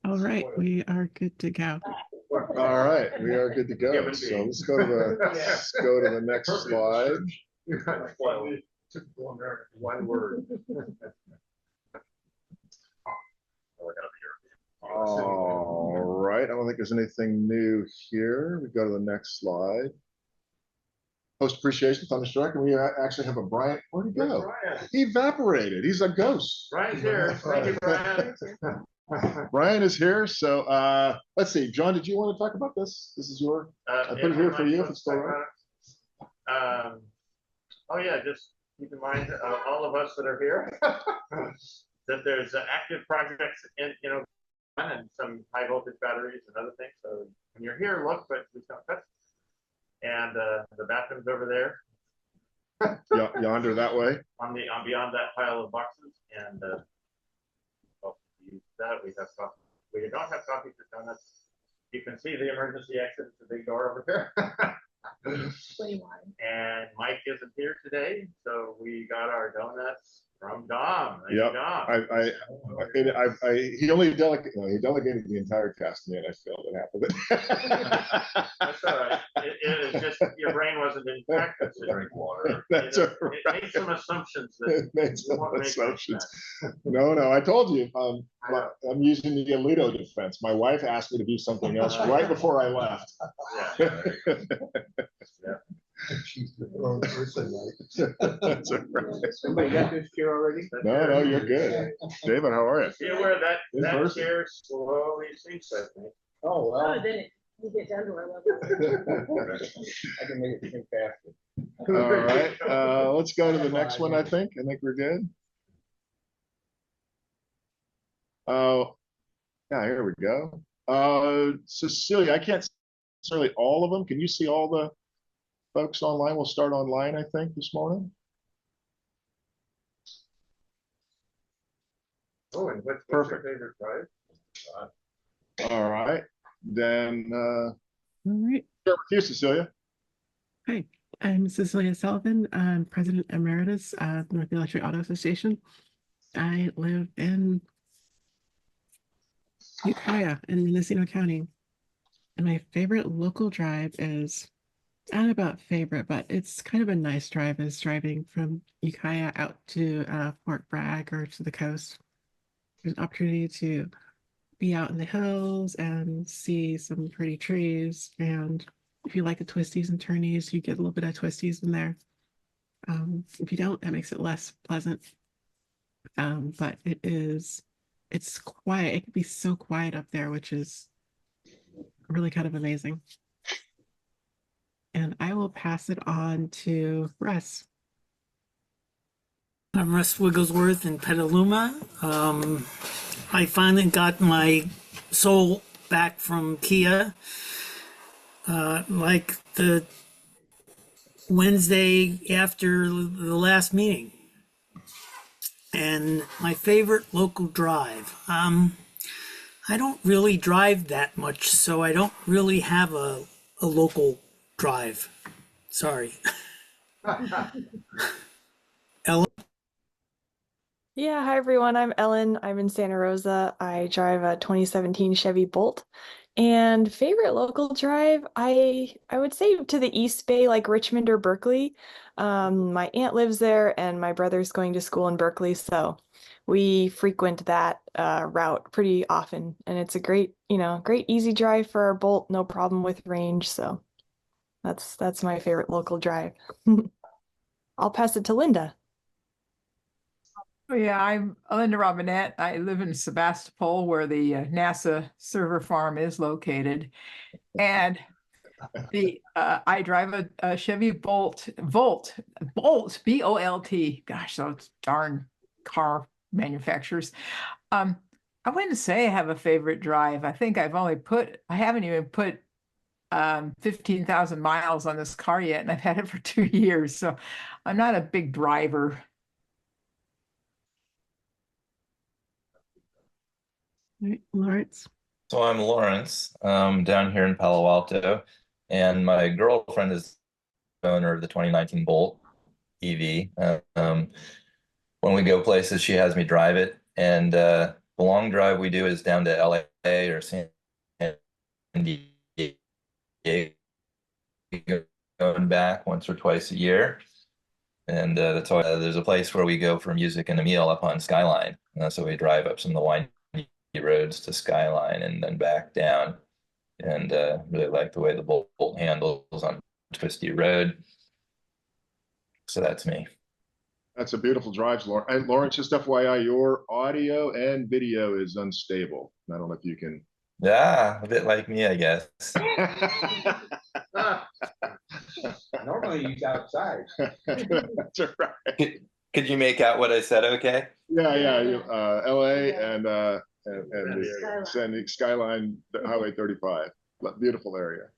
All right, we are good to go. All right, we are good to go. So let's go to the next slide. One word. All right, I don't think there's anything new here. We go to the next slide. Post appreciation, Thunderstruck, and we actually have a Brian. Where'd he go? He evaporated. He's a ghost. Brian's here. Thank you, Brian. Brian is here. So let's see. John, did you want to talk about this? This is your. I put it here for you if it's still right. Oh yeah, just keep in mind all of us that are here that there's active projects in and some high voltage batteries and other things. So when you're here, look, but please don't touch. And the bathroom's over there. Yonder that way. On beyond that pile of boxes, and that we have coffee. We don't have coffee for donuts. You can see the emergency exit. It's a big door over here. And Mike isn't here today, so we got our donuts from Dom. Yep. He only delegated the entire task to me, and I failed at half of it. That's all right. It is just your brain wasn't in practice to drink water. That's all right. It made some assumptions that No, I told you. I'm using the Alito defense. My wife asked me to do something else right before I left. Yeah. She's the wrong person, That's all right. Somebody got this chair already? No, you're good. David, how are you? See where that chair slowly sinks, I think. Oh, wow. Then you get down to our level. I can make it think faster. All right, let's go to the next one. I think we're good. Oh, yeah, here we go. Cecilia, I can't see necessarily all of them. Can you see all the folks online? We'll start online, I think, this morning. Oh, and what's your favorite drive? All right, then All right. start with you, Cecilia. Hi, I'm Cecilia Sullivan. I'm President Emeritus of North Electric Auto Association. I live in Ukiah in Mendocino County. And my favorite local drive is, I don't know about favorite, but it's kind of a nice drive, is driving from Ukiah out to Fort Bragg or to the coast. There's an opportunity to be out in the hills and see some pretty trees. And if you like the twisties and turnies, you get a little bit of twisties in there. If you don't, that makes it less pleasant. But it's quiet. It can be so quiet up there, which is really kind of amazing. And I will pass it on to Russ. I'm Russ Wigglesworth in Petaluma. I finally got my Soul back from Kia, like the Wednesday after the last meeting. And my favorite local drive. I don't really drive that much, so I don't really have a local drive. Sorry. Ellen? Yeah, hi everyone. I'm Ellen. I'm in Santa Rosa. I drive a 2017 Chevy Bolt. And favorite local drive, I would say to the East Bay, like Richmond or Berkeley. My aunt lives there and my brother's going to school in Berkeley, so we frequent that route pretty often. And it's a great easy drive for our Bolt, no problem with range. So that's my favorite local drive. I'll pass it to Linda. Oh, yeah, I'm Linda Robinette. I live in Sebastopol, where the NASA server farm is located. And I drive a Chevy Bolt, B-O-L-T. Gosh, those darn car manufacturers. I wouldn't say I have a favorite drive. I think I haven't even put 15,000 miles on this car yet, and I've had it for 2 years. So I'm not a big driver. All right, Lawrence. So I'm Lawrence, down here in Palo Alto, and my girlfriend is the owner of the 2019 Bolt EV. When we go places, she has me drive it, and The long drive we do is down to LA or San Diego, going back once or twice a year. And that's all. There's a place where we go for music and a meal up on Skyline. So we drive up some of the windy roads to Skyline and then back down. And really like the way the bolt handles on twisty road. So that's me. That's a beautiful drive, Lawrence. And Lawrence, just FYI, your audio and video is unstable. I don't know if you can. Yeah, a bit like me, I guess. Normally he's outside. That's right. Could you make out what I said? Okay. Yeah. LA Yeah. and the Skyline Highway 35. Beautiful area.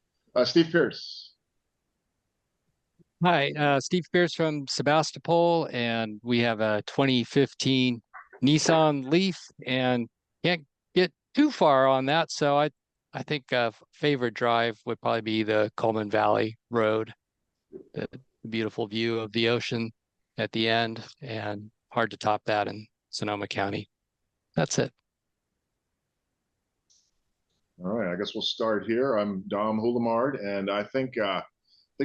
Steve Pierce. Hi, Steve Pierce from Sebastopol, and we have a 2015 Nissan Leaf, and can't get too far on that. So I think a favorite drive would probably be the Coleman Valley Road. The beautiful view of the ocean at the end, and hard to top that in Sonoma County. That's it. All right, I guess we'll start here. I'm Dom Houlemard, and I think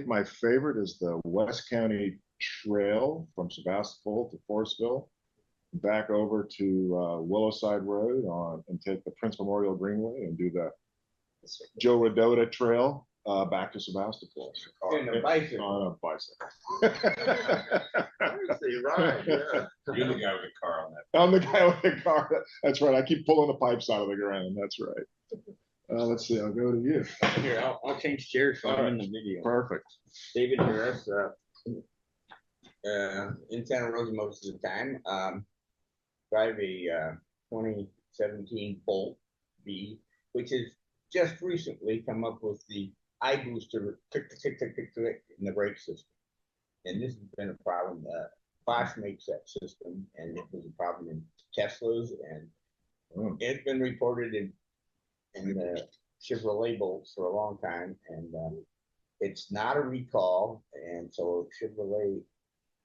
my favorite is the West County Trail from Sebastopol to Forestville, back over to Willowside Road and take the Prince Memorial Greenway and do the Joe Rodota Trail back to Sebastopol. On a bicycle. On a bicycle. Right, yeah. You're the guy with the car on that. I'm the guy with the car. That's right. I keep pulling the pipes out of the ground. That's right. Let's see. I'll go to you. Here, I'll change chairs so I'm in the video. Perfect. David Harris, in Santa Rosa most of the time. Drive a 2017 Bolt B, which has just recently come up with the eye booster tick in the brake system. And this has been a problem. Bosch makes that system, and it was a problem in Teslas, and it's been reported in the Chevrolet Bolts for a long time, and it's not a recall, and so Chevrolet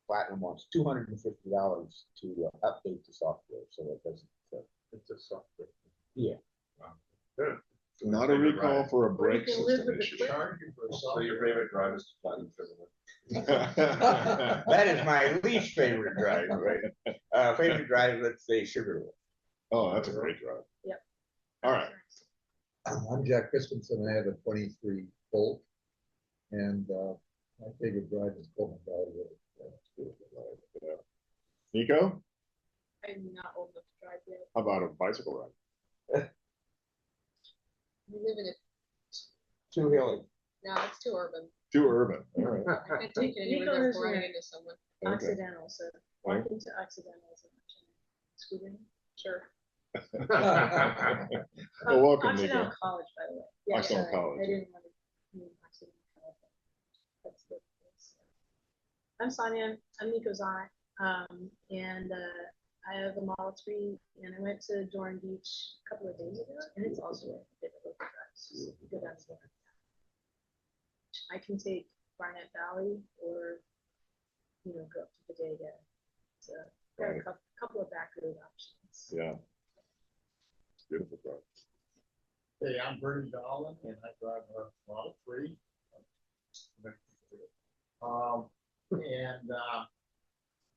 Platinum wants $250 to update the software so it doesn't. It's a software. Yeah. Wow. Good. Not a recall for a brake You can live system with issue. the So your favorite drive is to Platinum Chevrolet. That is my least favorite drive, right? Favorite drive, let's say Chevrolet. Oh, that's a great drive. Yep. All right. I'm Jack Christensen. I have a 23 Bolt, and my favorite drive is Coleman Valley Road. Yeah. Nico, I'm not old enough to drive yet. how about a bicycle ride? We live in it. Too hilly. No, it's too urban. Too urban. All right. I can't take it anywhere Nico before I run into someone. Okay. Accidental, so walking to accidental is an option. Scooting, sure. Well, welcome, Occidental Nico. College, by the way. Yeah, Occidental sorry. College. I didn't want to mean Occidental College. That's the place. I'm Sonia. I'm Nico's eye. And I have a Model 3, and I went to Dorn Beach a couple of days ago, and it's also a favorite local drive. So you go down to there. I can take Barnett Valley or, go up to Bodega. So got a couple of back road options. Yeah. Beautiful drive. Hey, I'm Bernie Dolan, and I drive a Model 3.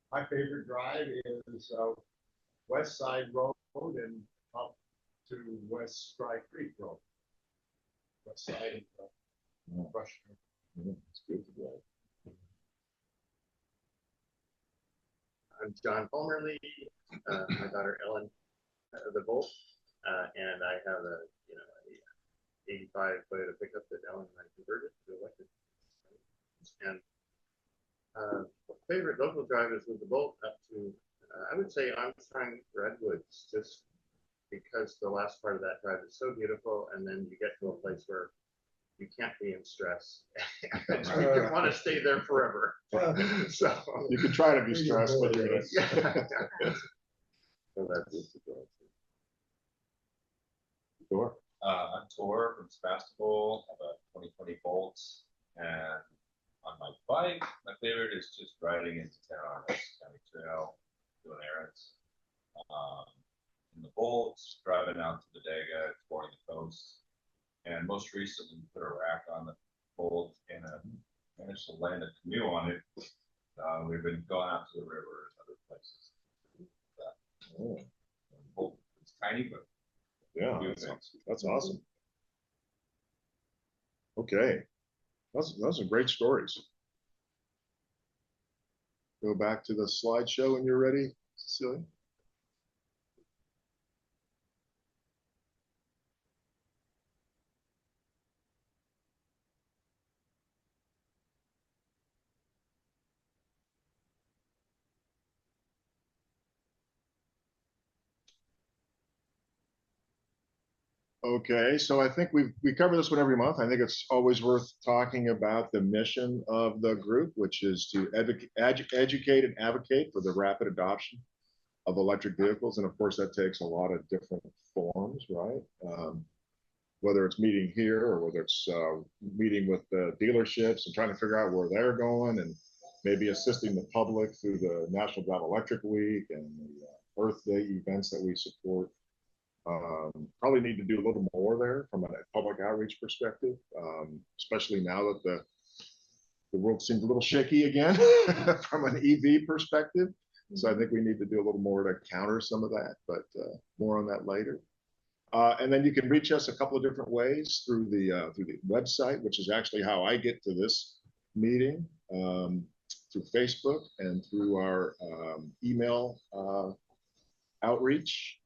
My favorite drive is West Side Road and up to West Dry Creek Road. West Side of Rush. It's beautiful drive. I'm John Palmerly. My daughter Ellen, the Bolt, and I have a 85 Toyota pickup that Ellen and I converted to electric. And favorite local drive is with the Bolt up to I would say Armstrong Redwoods, just because the last part of that drive is so beautiful, and then you get to a place where you can't be in stress. You can want to stay there forever. So you could try to be stressed, but you're gonna. So that's it. Sure. I'm Tor from Sebastopol. I have a 2020 Bolt, and on my bike, my favorite is just riding into town on this county trail, doing errands. in the Bolts, driving out to the Bodega, exploring the coast. And most recently, we put a rack on the Bolt and managed to land a canoe on it. We've been going out to the river and other places. Oh, Bolt, it's tiny, but yeah, that's awesome. Okay, those are great stories. Go back to the slideshow when you're ready, Cecilia. Okay, so I think we cover this one every month. I think it's always worth talking about the mission of the group, which is to educate and advocate for the rapid adoption of electric vehicles. And of course, that takes a lot of different forms, right? Whether it's meeting here or whether it's meeting with the dealerships and trying to figure out where they're going, and maybe assisting the public through the National Drive Electric Week and the Earth Day events that we support. Probably need to do a little more there from a public outreach perspective, especially now that the world seems a little shaky again from an EV perspective. So I think we need to do a little more to counter some of that, but more on that later. And then you can reach us a couple of different ways through the website, which is actually how I get to this meeting, through Facebook and through our email outreach.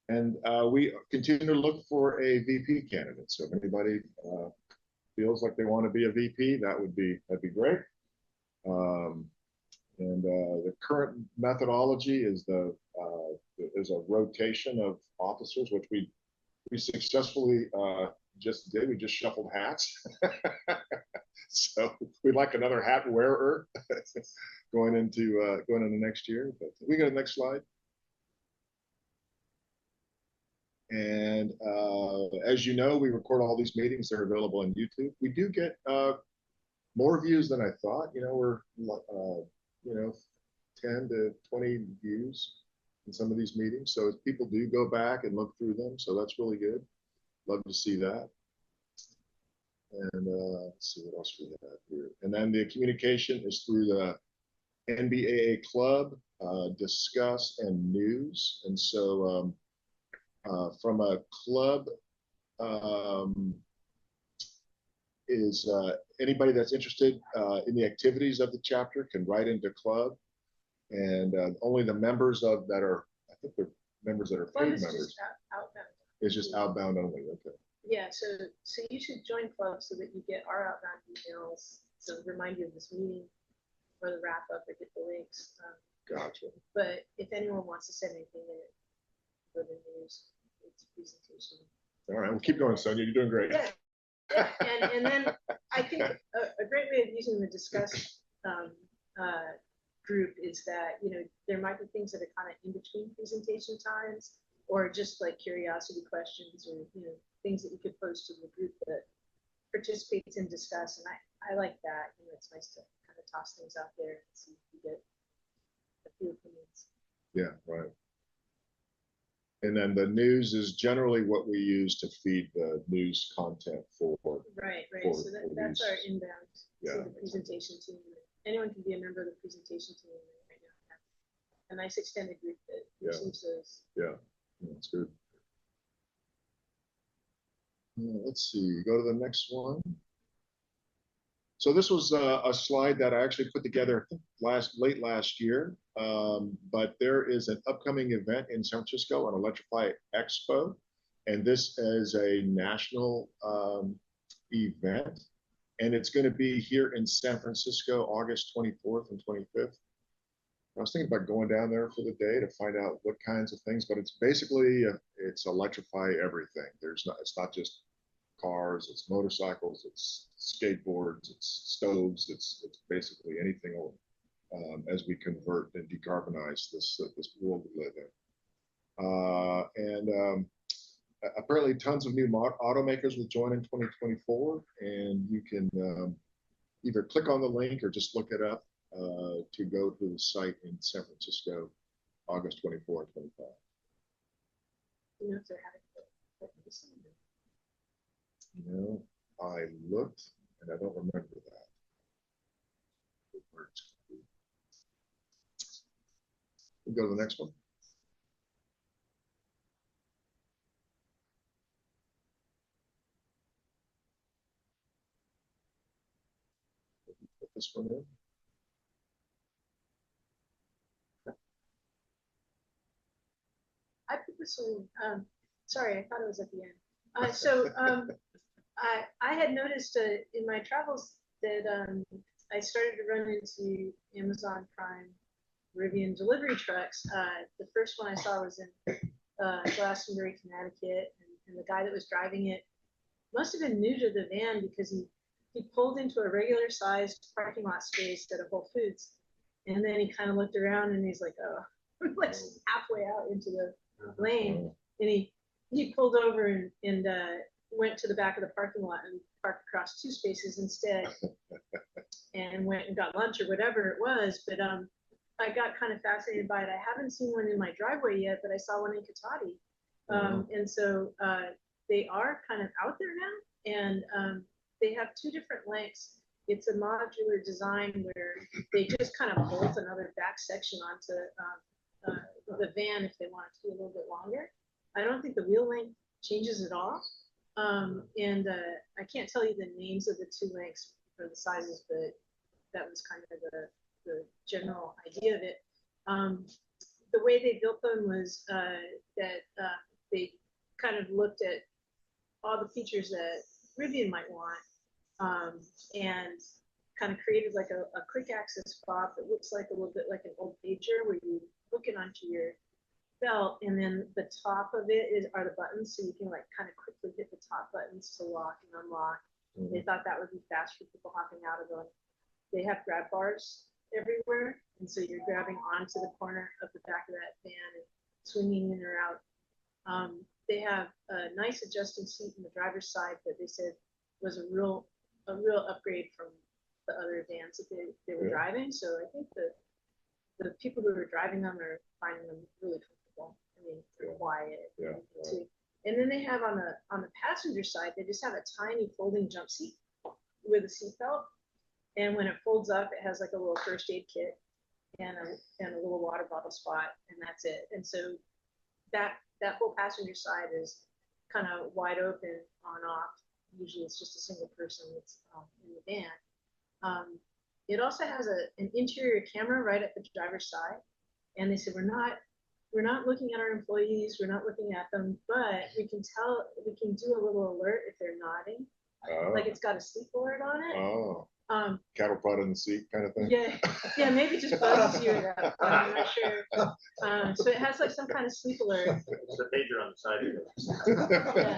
And we continue to look for a VP candidate. So if anybody feels like they want to be a VP, that'd be great. And the current methodology is a rotation of officers, which we successfully just did. We just shuffled hats. So we'd like another hat wearer going into next year. But we go to the next slide. And as you know, we record all these meetings. They're available on YouTube. We do get more views than I thought. We're 10 to 20 views in some of these meetings. So people do go back and look through them. So that's really good. Love to see that. And let's see what else we have here. And then the communication is through the NBEAA Club, Discuss, and News. And so from a club is anybody that's interested in the activities of the chapter can write into club, and only the members that are, I think they're members that are paid members. Outbound. It's just outbound only. Okay. Yeah, so you should join club so that you get our outbound emails, so remind you of this meeting or the wrap up or get the links. Gotcha. But if anyone wants to send anything in, for the news, it's presentation. All right, we'll keep going, Sonia. You're doing great. Yeah. And then I think a great way of using the Discuss group is that, there might be things that are kind of in between presentation times, or just like curiosity questions, or, things that you could post to the group that participates in Discuss. And I like that. It's nice to kind of toss things out there and see if you get a few opinions. Yeah, right. And then the news is generally what we use to feed the news content for. Right. For, so that's our inbound yeah. to the presentation team. Anyone can be a member of the presentation team right now. A nice extended group that receives those. Yeah, that's good. Let's see, go to the next one. So this was a slide that I actually put together late last year, but there is an upcoming event in San Francisco, an Electrify Expo, and this is a national event, and it's going to be here in San Francisco, August 24th and 25th. I was thinking about going down there for the day to find out what kinds of things, but it's basically it's electrify everything. It's not just cars, it's motorcycles, it's skateboards, it's stoves, it's basically anything as we convert and decarbonize this world we live in. Apparently tons of new automakers will join in 2024, and you can either click on the link or just look it up to go to the site in San Francisco, August 24 and 25. you know if they're having You know, I looked and I don't remember that. We'll go to the next one. Put this one in. I put this one, sorry, I thought it was at the end. I had noticed in my travels that I started to run into Amazon Prime Rivian delivery trucks. The first one I saw was in Glastonbury, Connecticut, and the guy that was driving it must have been new to the van because he pulled into a regular sized parking lot space at a Whole Foods, and then he kind of looked around and he's like, oh, like halfway out into the lane, and he pulled over and went to the back of the parking lot and parked across 2 spaces instead, and went and got lunch or whatever it was. But I got kind of fascinated by it. I haven't seen one in my driveway yet, but I saw one in Katati, and so they are kind of out there now, and they have 2 different lengths. It's a modular design where they just kind of bolt another back section onto the van if they want it to be a little bit longer. I don't think the wheel length changes at all. And I can't tell you the names of the 2 lengths or the sizes, but that was kind of the general idea of it. The way they built them was that they kind of looked at all the features that Rivian might want, and kind of created like a quick access fob that looks like a little bit like an old pager where you hook it onto your belt, and then the top of it are the buttons, so you can like kind of quickly hit the top buttons to lock and unlock. They thought that would be fast for people hopping out of them. They have grab bars everywhere, and so you're grabbing onto the corner of the back of that van and swinging in or out. They have a nice adjusting seat in the driver's side that they said was a real upgrade from the other vans that they were driving. So I think the people who are driving them are finding them really comfortable. I mean, they're quiet. Too. And then they have on the passenger side, they just have a tiny folding jump seat with a seatbelt. And when it folds up, it has like a little first aid kit and a little water bottle spot, and that's it. And so that whole passenger side is kind of wide open on off. Usually it's just a single person that's in the van. It also has an interior camera right at the driver's side, and they said we're not looking at our employees, we're not looking at them, but we can do a little alert if they're nodding, like it's got a sleep alert on it. Cattle prod in the seat kind of thing. Yeah, maybe just buzzes you at that point, I'm not sure. So it has like some kind of sleep alert. It's a pager on the side of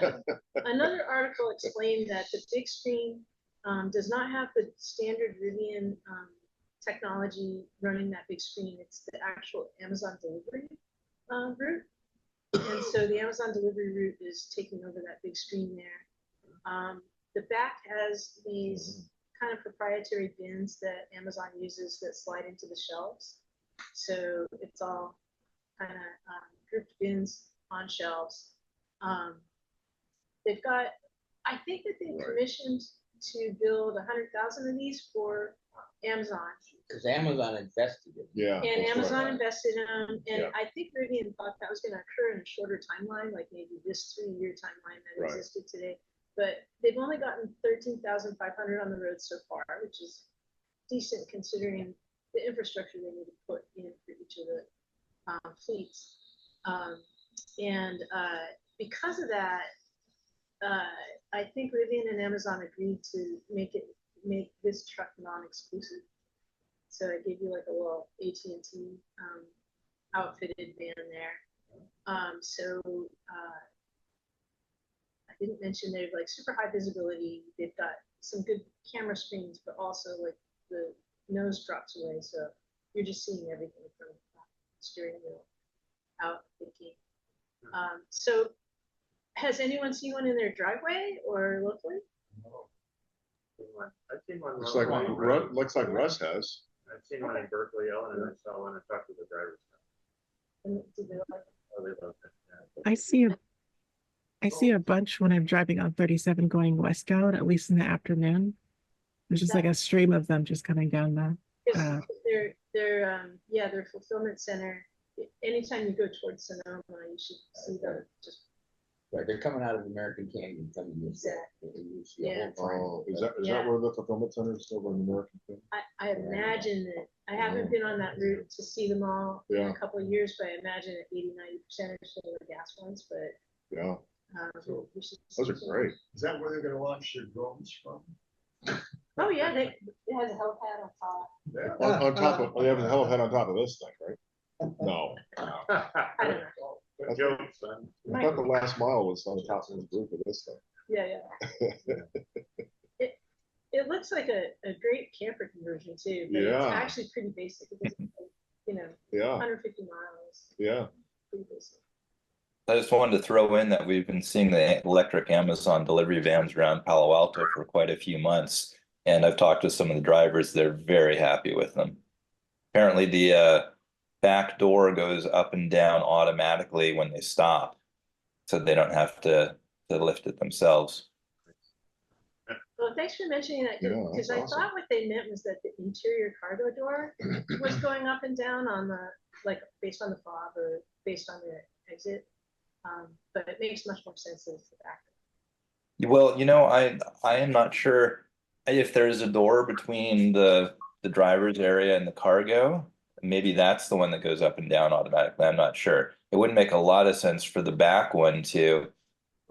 it. Another article explained that the big screen does not have the standard Rivian technology running that big screen. It's the actual Amazon delivery route. And so the Amazon delivery route is taking over that big screen there. The back has these kind of proprietary bins that Amazon uses that slide into the shelves. So it's all kind of grouped bins on shelves. They've got, I think that they've commissioned to build 100,000 of these for Amazon. Because Amazon invested in it. And Amazon invested in them, and I think Rivian thought that was going to occur in a shorter timeline, like maybe this 3-year timeline that existed today. But they've only gotten 13,500 on the road so far, which is decent considering the infrastructure they need to put in for each of the fleets. And because of that, I think Rivian and Amazon agreed to make this truck non-exclusive. So I gave you like a little AT&T outfitted van there. I didn't mention they have like super high visibility. They've got some good camera screens, but also like the nose drops away, so you're just seeing everything from the steering wheel out thinking. So has anyone seen one in their driveway or locally? No. I've seen one. Looks like Russ has. I've seen one in Berkeley, Ellen, and I saw one and talked to the driver's. And did they like it? Oh, they loved it. I see I see a bunch when I'm driving on 37 going westbound, at least in the afternoon. There's just like a stream of them just coming down the. Because their fulfillment center, anytime you go towards Sonoma, you should see them just. Right, they're coming out of American Canyon, coming this way. Yeah. Oh, is that Yeah. where the fulfillment center is over in American thing? I imagine that, I haven't been on that route to see them all in Yeah. a couple of years, but I imagine at 80–90% are still the gas ones, but. Yeah, We should those are see great. Is that where they're gonna launch their drones from? Oh, yeah, it has a helipad on top. Yeah. On top of, they have a hell head on top of this thing, right? No. I don't know. That's- Jokes, son. I thought the last mile was on top of the roof of this thing. Yeah. It looks like a great camper conversion too, but it's Yeah. actually pretty basic. It's, Yeah, 150 miles, yeah. pretty basic. I just wanted to throw in that we've been seeing the electric Amazon delivery vans around Palo Alto for quite a few months. And I've talked to some of the drivers, they're very happy with them. Apparently the back door goes up and down automatically when they stop. So they don't have to lift it themselves. Well, thanks for mentioning that, Yeah, because that's I awesome. thought what they meant was that the interior cargo door was going up and down on the, like, based on the fob or based on the exit. But it makes much more sense as the back. Well, I am not sure if there's a door between the driver's area and the cargo. Maybe that's the one that goes up and down automatically. I'm not sure. It wouldn't make a lot of sense for the back one to.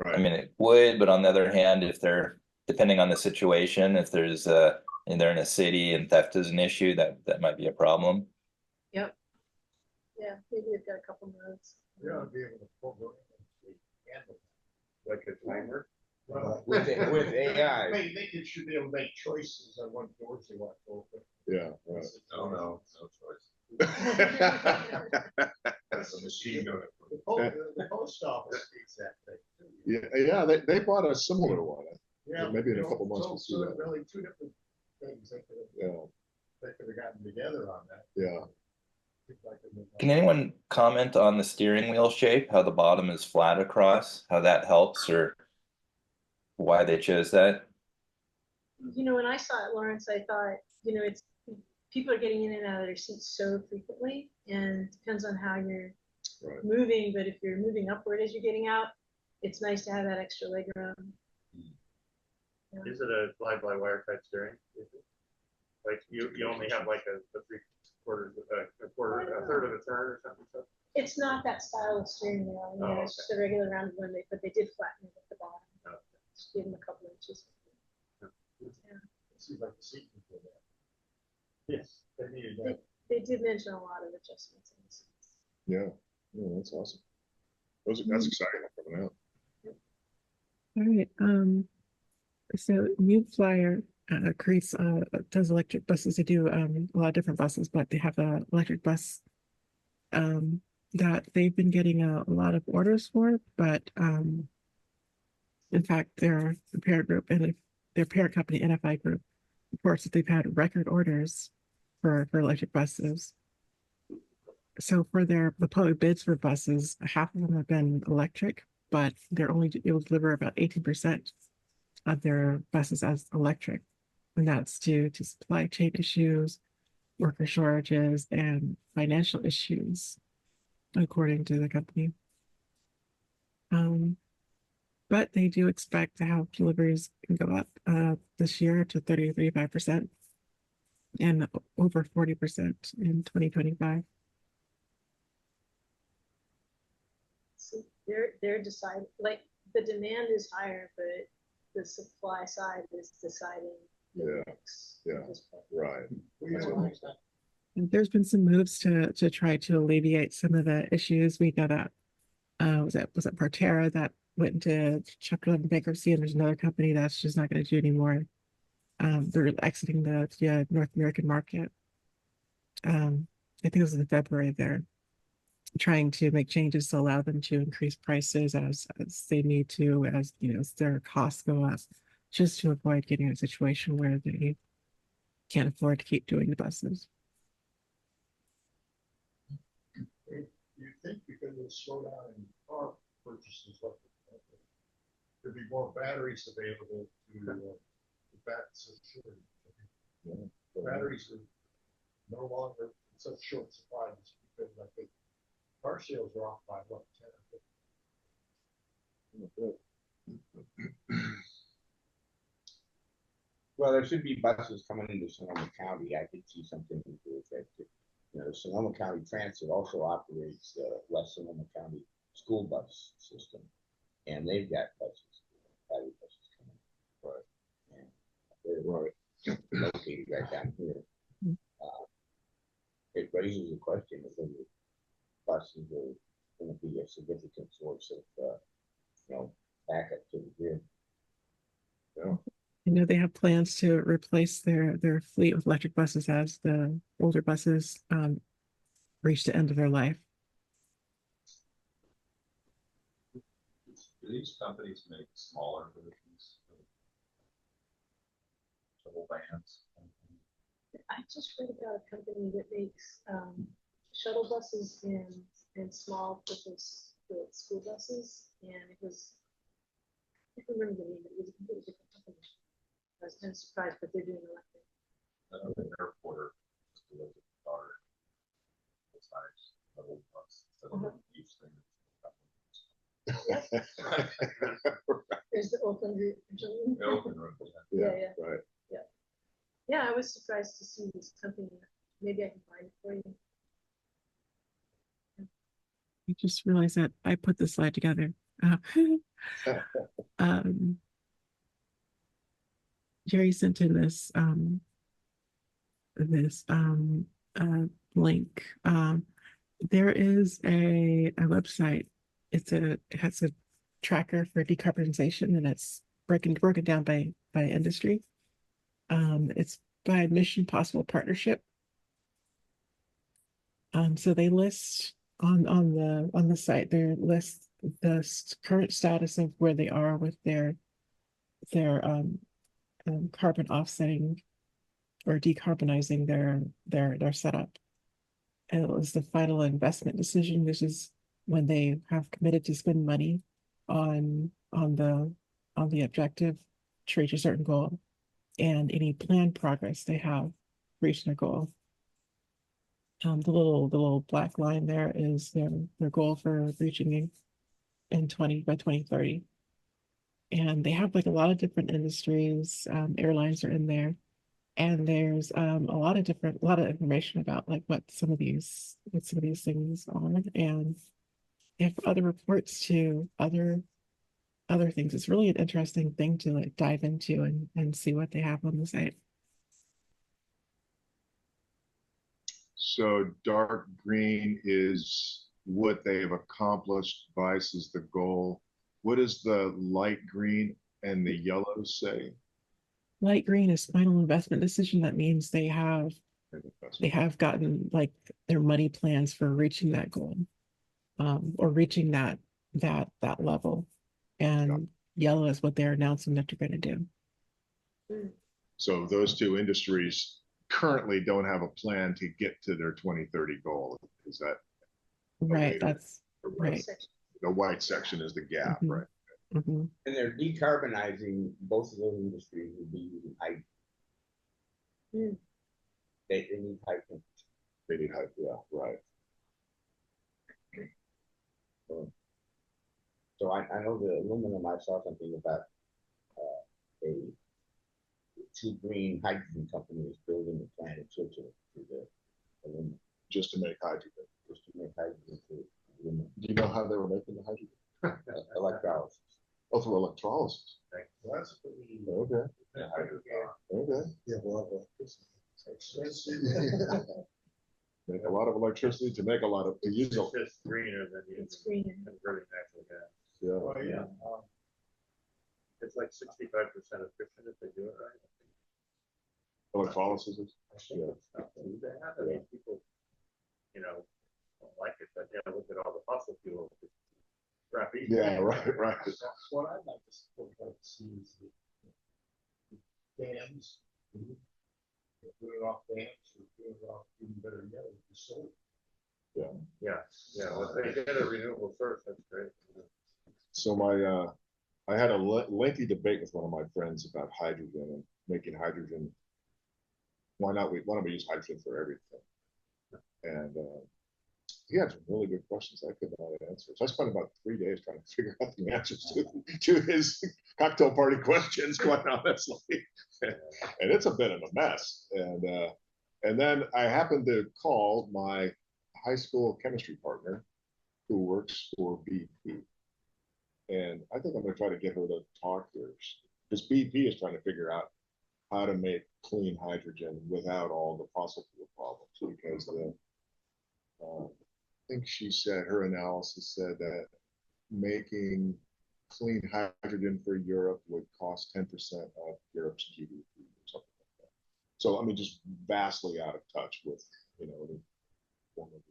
I Right. mean, it would, but on the other hand, if they're depending on the situation, if there's and they're in a city and theft is an issue, that might be a problem. Yep. Yeah, maybe they've got a couple modes. Yeah, I'd be able to program and handle Like a timer. it. With AI. They should be able to make choices on what doors they want to open. Yeah, right. No choice. That's a machine gun. The post office needs that thing. too. Yeah, they bought a similar one. Yeah. Maybe in a you know, couple months we'll see so that. really two different things Yeah, they could have gotten together on that. yeah. Can anyone comment on the steering wheel shape, how the bottom is flat across, how that helps, or why they chose that? When I saw it, Lawrence, I thought, it's people are getting in and out of their seats so frequently, and it depends on how you're Right. moving. But if you're moving upward as you're getting out, it's nice to have that extra leg room. Is it a fly-by-wire type steering? Like you only have like a three-quarters, a third of a turn or something? So? It's not that style of steering wheel. Oh, It's just a regular round one, but they did flatten it at the bottom. Okay. Just give them a couple inches. Yeah. It seems like the seat for that. Yes, they needed that. They did mention a lot of adjustments in the seats. Yeah, that's awesome. That's exciting coming out. All right. So New Flyer creates does electric buses. They do a lot of different buses, but they have a electric bus that they've been getting a lot of orders for. But in fact, their parent group and their parent company NFI Group reports that they've had record orders for electric buses. So for the public bids for buses, half of them have been electric, but they're only able to deliver about 18% of their buses as electric, and that's due to supply chain issues, worker shortages, and financial issues, according to the company. But they do expect to have deliveries go up this year to 30–35% and over 40% in 2025. So they're deciding, like, the demand is higher, but the supply side is deciding the mix. Yeah. at this point. Right. That's what I And there's been some moves to try to alleviate some of the issues. We know that was it Partera that went into Chapter 11 bankruptcy, and there's another company that's just not going to do anymore. They're exiting the North American market. I think it was in February. They're trying to make changes to allow them to increase prices as they need to, as as their costs go up, just to avoid getting in a situation where they can't afford to keep doing the buses. You think because of the slowdown in car purchases, there'd be more batteries available to, batteries are no longer in such short supply because I think car sales are off by what, 10 or 15? Well, there should be buses coming into Sonoma County. I did see something to the effect that, you know, Sonoma County Transit also operates the West Sonoma County school bus system, and they've got buses, battery buses coming. Right. And they're located right down here. It raises the question of whether buses are going to be a significant source of, you know, backup to the grid. Yeah. I know they have plans to replace their fleet with electric buses as the older buses reach the end of their life. Do these companies make smaller versions of shuttle vans? I just read about a company that makes shuttle buses and small purpose built school buses, and it was, I can't remember the name, but it was a completely different company. I was kind of surprised, but they're doing electric. I know the airport just delivered the car size level bus instead of each thing. There's the Oakland Route. Yeah, Yeah. right. Yeah, I was surprised to see this company. Maybe I can find it for you. I just realized that I put the slide together. Jerry sent in this link. There is a website. It has a tracker for decarbonization, and it's broken down by industry. It's by Mission Possible Partnership. So they list on the site, they list the current status of where they are with their carbon offsetting or decarbonizing their setup. And it was the final investment decision, which is when they have committed to spend money on the objective to reach a certain goal, and any planned progress they have reached their goal. The little black line there is their goal for reaching by 2030. And they have like a lot of different industries. Airlines are in there, and there's a lot of information about like what some of these things are, and they have other reports to other things. It's really an interesting thing to like dive into and see what they have on the site. So dark green is what they have accomplished. Vice is the goal. What does the light green and the yellow say? Light green is final investment decision. That means they have gotten like their money plans for reaching that goal, or reaching that level. And yellow is what they're announcing that they're going to do. So those two industries currently don't have a plan to get to their 2030 goal. Is that right? That's right. The white section is the gap, right? And they're decarbonizing both of those industries would be using hydrogen. They need hydrogen. They need hydrogen, yeah, right. So I know the aluminum, I saw something about a True Green hydrogen company is building a plant in Switzerland for the aluminum. Just to make hydrogen. Just to make hydrogen for aluminum. Do you know how they were making the hydrogen? Electrolysis. Oh, through electrolysis. Well, that's pretty. Okay. Okay. Yeah, well, expensive. Make a lot of electricity to make a lot of It's just greener than It's greener. converting natural gas. Yeah. Oh, yeah. It's like 65% efficient if they do it right. Electrolysis is. Yeah. I mean, people, don't like it, but look at all the fossil fuels. Yeah, right. That's what I'd like to see is the dams. Put it off dams, or put it off even better yet, the solar. Yeah. Well, if they get a renewable source, that's great. So my I had a lengthy debate with one of my friends about hydrogen and making hydrogen. Why don't we use hydrogen for everything? And he had some really good questions I could not answer. So I spent about 3 days trying to figure out the answers to his cocktail party questions, quite honestly. And it's a bit of a mess. And then I happened to call my high school chemistry partner who works for BP. And I think I'm going to try to get her to talk here because BP is trying to figure out how to make clean hydrogen without all the fossil fuel problems. Because I think she said her analysis said that making clean hydrogen for Europe would cost 10% of Europe's GDP or something like that. So I mean, just vastly out of touch with the form of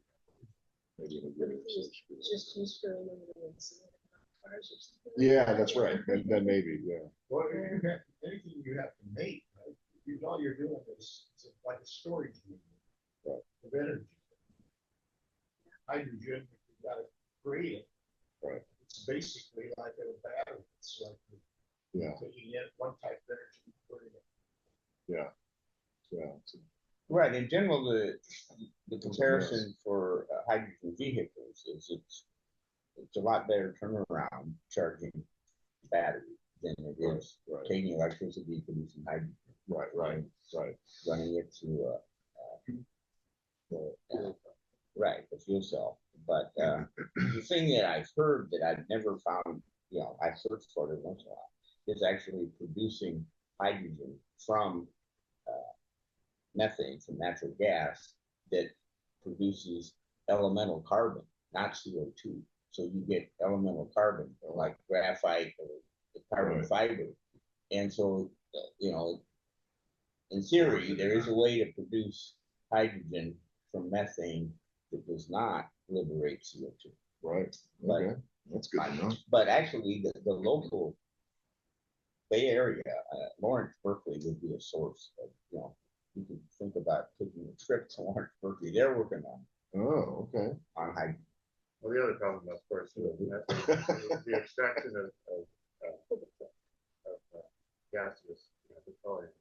maybe in a year. Just use for aluminum cars or something. Yeah, that's right. And then maybe, yeah. Well, you have anything you have to make, right? All you're doing is it's like a storage medium of energy. Hydrogen, you got to create it. Right. It's basically like a battery. It's like taking in one type of energy and putting it. Yeah. Yeah. Right. In general, the comparison for hydrogen vehicles is it's a lot better turnaround charging battery than it is taking electricity, producing hydrogen. Right. Running it to the fuel cell. But the thing that I've heard that I've never found, I searched for it once in a while, is actually producing hydrogen from methane, from natural gas, that produces elemental carbon, not CO2. So you get elemental carbon, or like graphite or the carbon fiber. And so, in theory, there is a way to produce hydrogen from methane that does not liberate CO2. Right. But, okay. That's good to know. But actually, the local Bay Area, Lawrence, Berkeley would be a source of, you can think about taking a trip to Lawrence, Berkeley. They're working on. Oh, okay. On hydrogen. Well, the other problem, of course, is the extraction of gases, petroleum.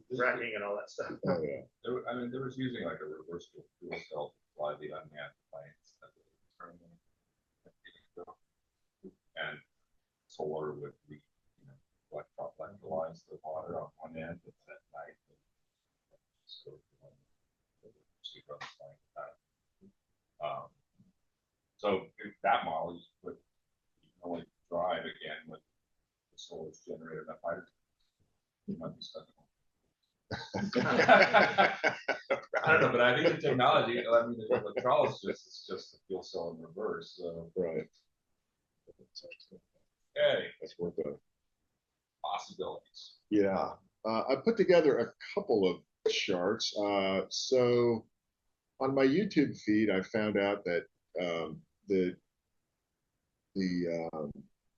Fracking and all that stuff. Oh, yeah. There was using like a reversible fuel cell to fly the unmanned planes that they currently and solar would electrolyze the water on one end, and at night so if that model you can only drive again with the solar's generated enough hydrogen. You might be stuck. I don't know, but I think the technology, the electrolysis is just the fuel cell in reverse. So. Right. Hey, that's worth it. Possibilities. Yeah. I put together a couple of charts. So on my YouTube feed, I found out that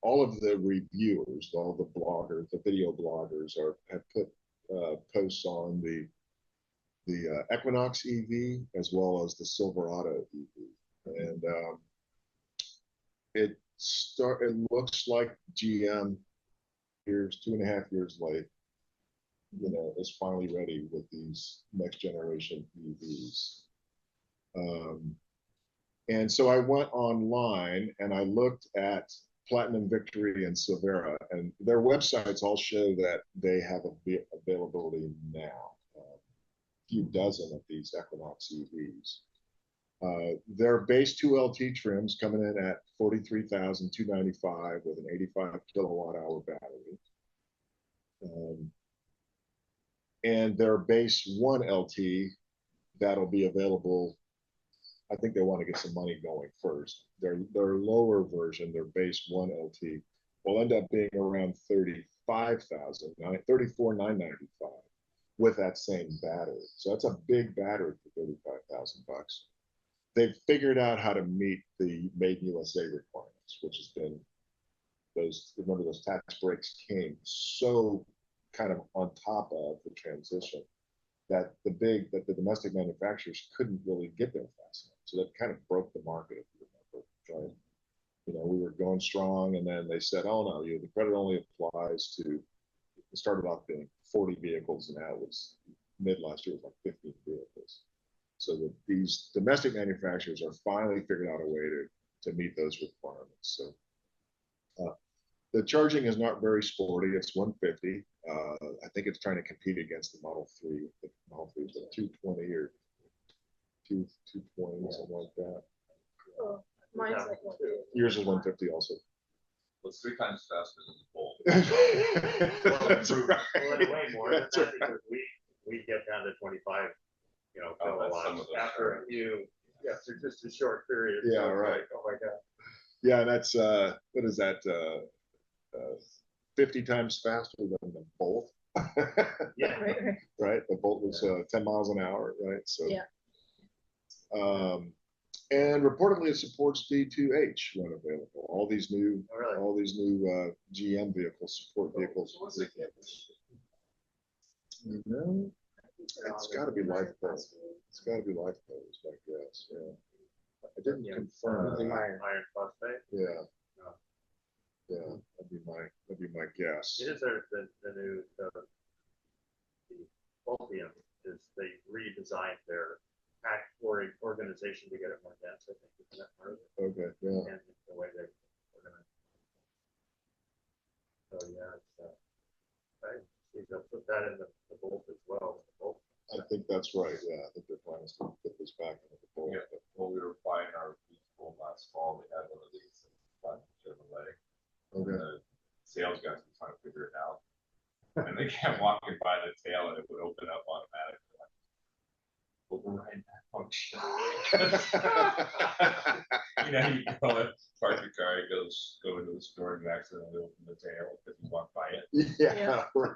all of the reviewers, all the bloggers, the video bloggers have put posts on the Equinox EV as well as the Silverado EV, and it looks like GM 2.5 years late, is finally ready with these next generation EVs. And so I went online and I looked at Platinum Victory and Silvera, and their websites all show that they have availability now. A few dozen of these Equinox EVs. Their base 2LT trims coming in at $43,295 with an 85 kilowatt hour battery. And their base 1LT that'll be available. I think they want to get some money going first. Their lower version, their base 1LT, will end up being around $34,995 with that same battery. So that's a big battery for $35,000. They've figured out how to meet the Made in USA requirements, which has been those tax breaks came so kind of on top of the transition that the domestic manufacturers couldn't really get there fast enough. So that kind of broke the market, if you remember, going strong, and then they said, oh no, the credit only applies to, it started off being 40 vehicles, and now it was mid last year, it was like 15 vehicles. So that these domestic manufacturers are finally figuring out a way to meet those requirements. So the charging is not very sporty. It's 150. I think it's trying to compete against the Model 3. The Model 3 is like 220 or 220, something like that. Oh, mine's like one. Yours is 150 also. Well, it's 3 times faster than the Bolt. That's right. Well, it's way more than that because we get down to 25, kilowatts after a few, after just a short period. Yeah, so it's right. like, oh my God. Yeah, that's what is that? 50 times faster than the Bolt. Yeah. Right. Right. The Bolt was 10 miles an hour, right? So Yeah. And reportedly it supports D2H when available. All these new Oh, really? GM vehicles support vehicles. You know, it's got to be LiFePO. It's got to be LiFePO, is my guess. Yeah. I didn't confirm. Iron phosphate. Yeah. Yeah, that'd be my guess. It is the new, the Ultium is they redesigned their pack organization to get it more dense, I think. Isn't that part of it? Okay, yeah. And the way they organize. So yeah, it's, right. They'll put that in the Bolt as well. The Bolt. I think that's right. Yeah, I think their plan is to put this back into the Bolt. Yeah, when we were buying our Bolt last fall, we had one of these Chevrolet. Okay. The sales guys were trying to figure it out, and they kept walking by the tail, and it would open up automatically. Override that function. You call it, park your car, go into the store and you accidentally open the tail because you walk by it. Yeah, right.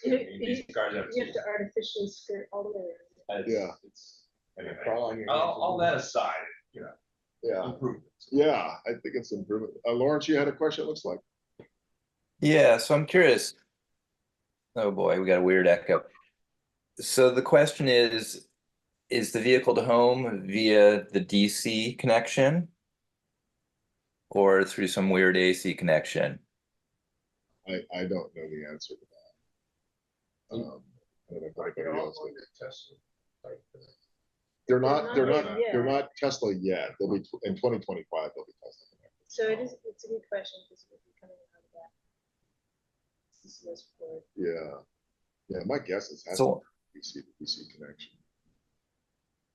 These cars have You have to artificially skirt all the way around. It's anyway, all that aside, Yeah. improvements. Yeah, I think it's improvement. Lawrence, you had a question, it looks like. Yeah, so I'm curious. Oh boy, we got a weird echo. So the question is the vehicle to home via the DC connection or through some weird AC connection? I don't know the answer to that. I don't know if anybody else does. They're not Tesla yet. They'll be in 2025. They'll be Tesla connected. So it's a good question because we'll be coming out of that. Yeah, my guess is So DC to DC connection.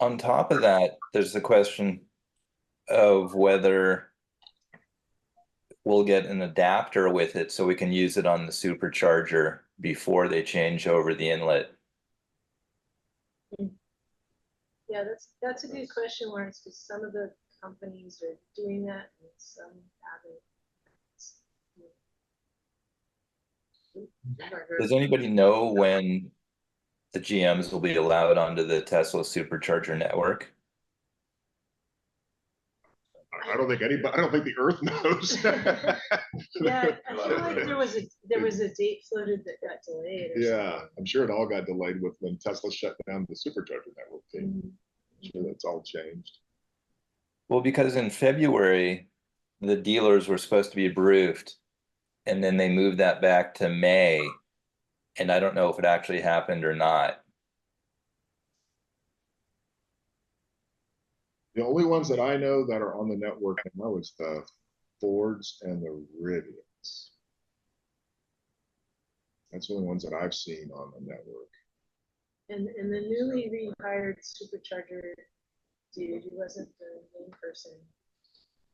on top of that, there's the question of whether we'll get an adapter with it so we can use it on the supercharger before they change over the inlet. Yeah, that's a good question, Lawrence, because some of the companies are doing that and some haven't. Does anybody know when the GMs will be allowed onto the Tesla supercharger network? I don't think the Earth knows. Yeah, I feel like there was a date floated that got delayed. Yeah, I'm sure it all got delayed when Tesla shut down the supercharger network team. I'm sure that's all changed. Well, because in February, the dealers were supposed to be briefed, and then they moved that back to May, and I don't know if it actually happened or not. The only ones that I know that are on the network now is the Fords and the Rivians. That's the only ones that I've seen on the network. And the newly rehired supercharger dude, who wasn't the main person,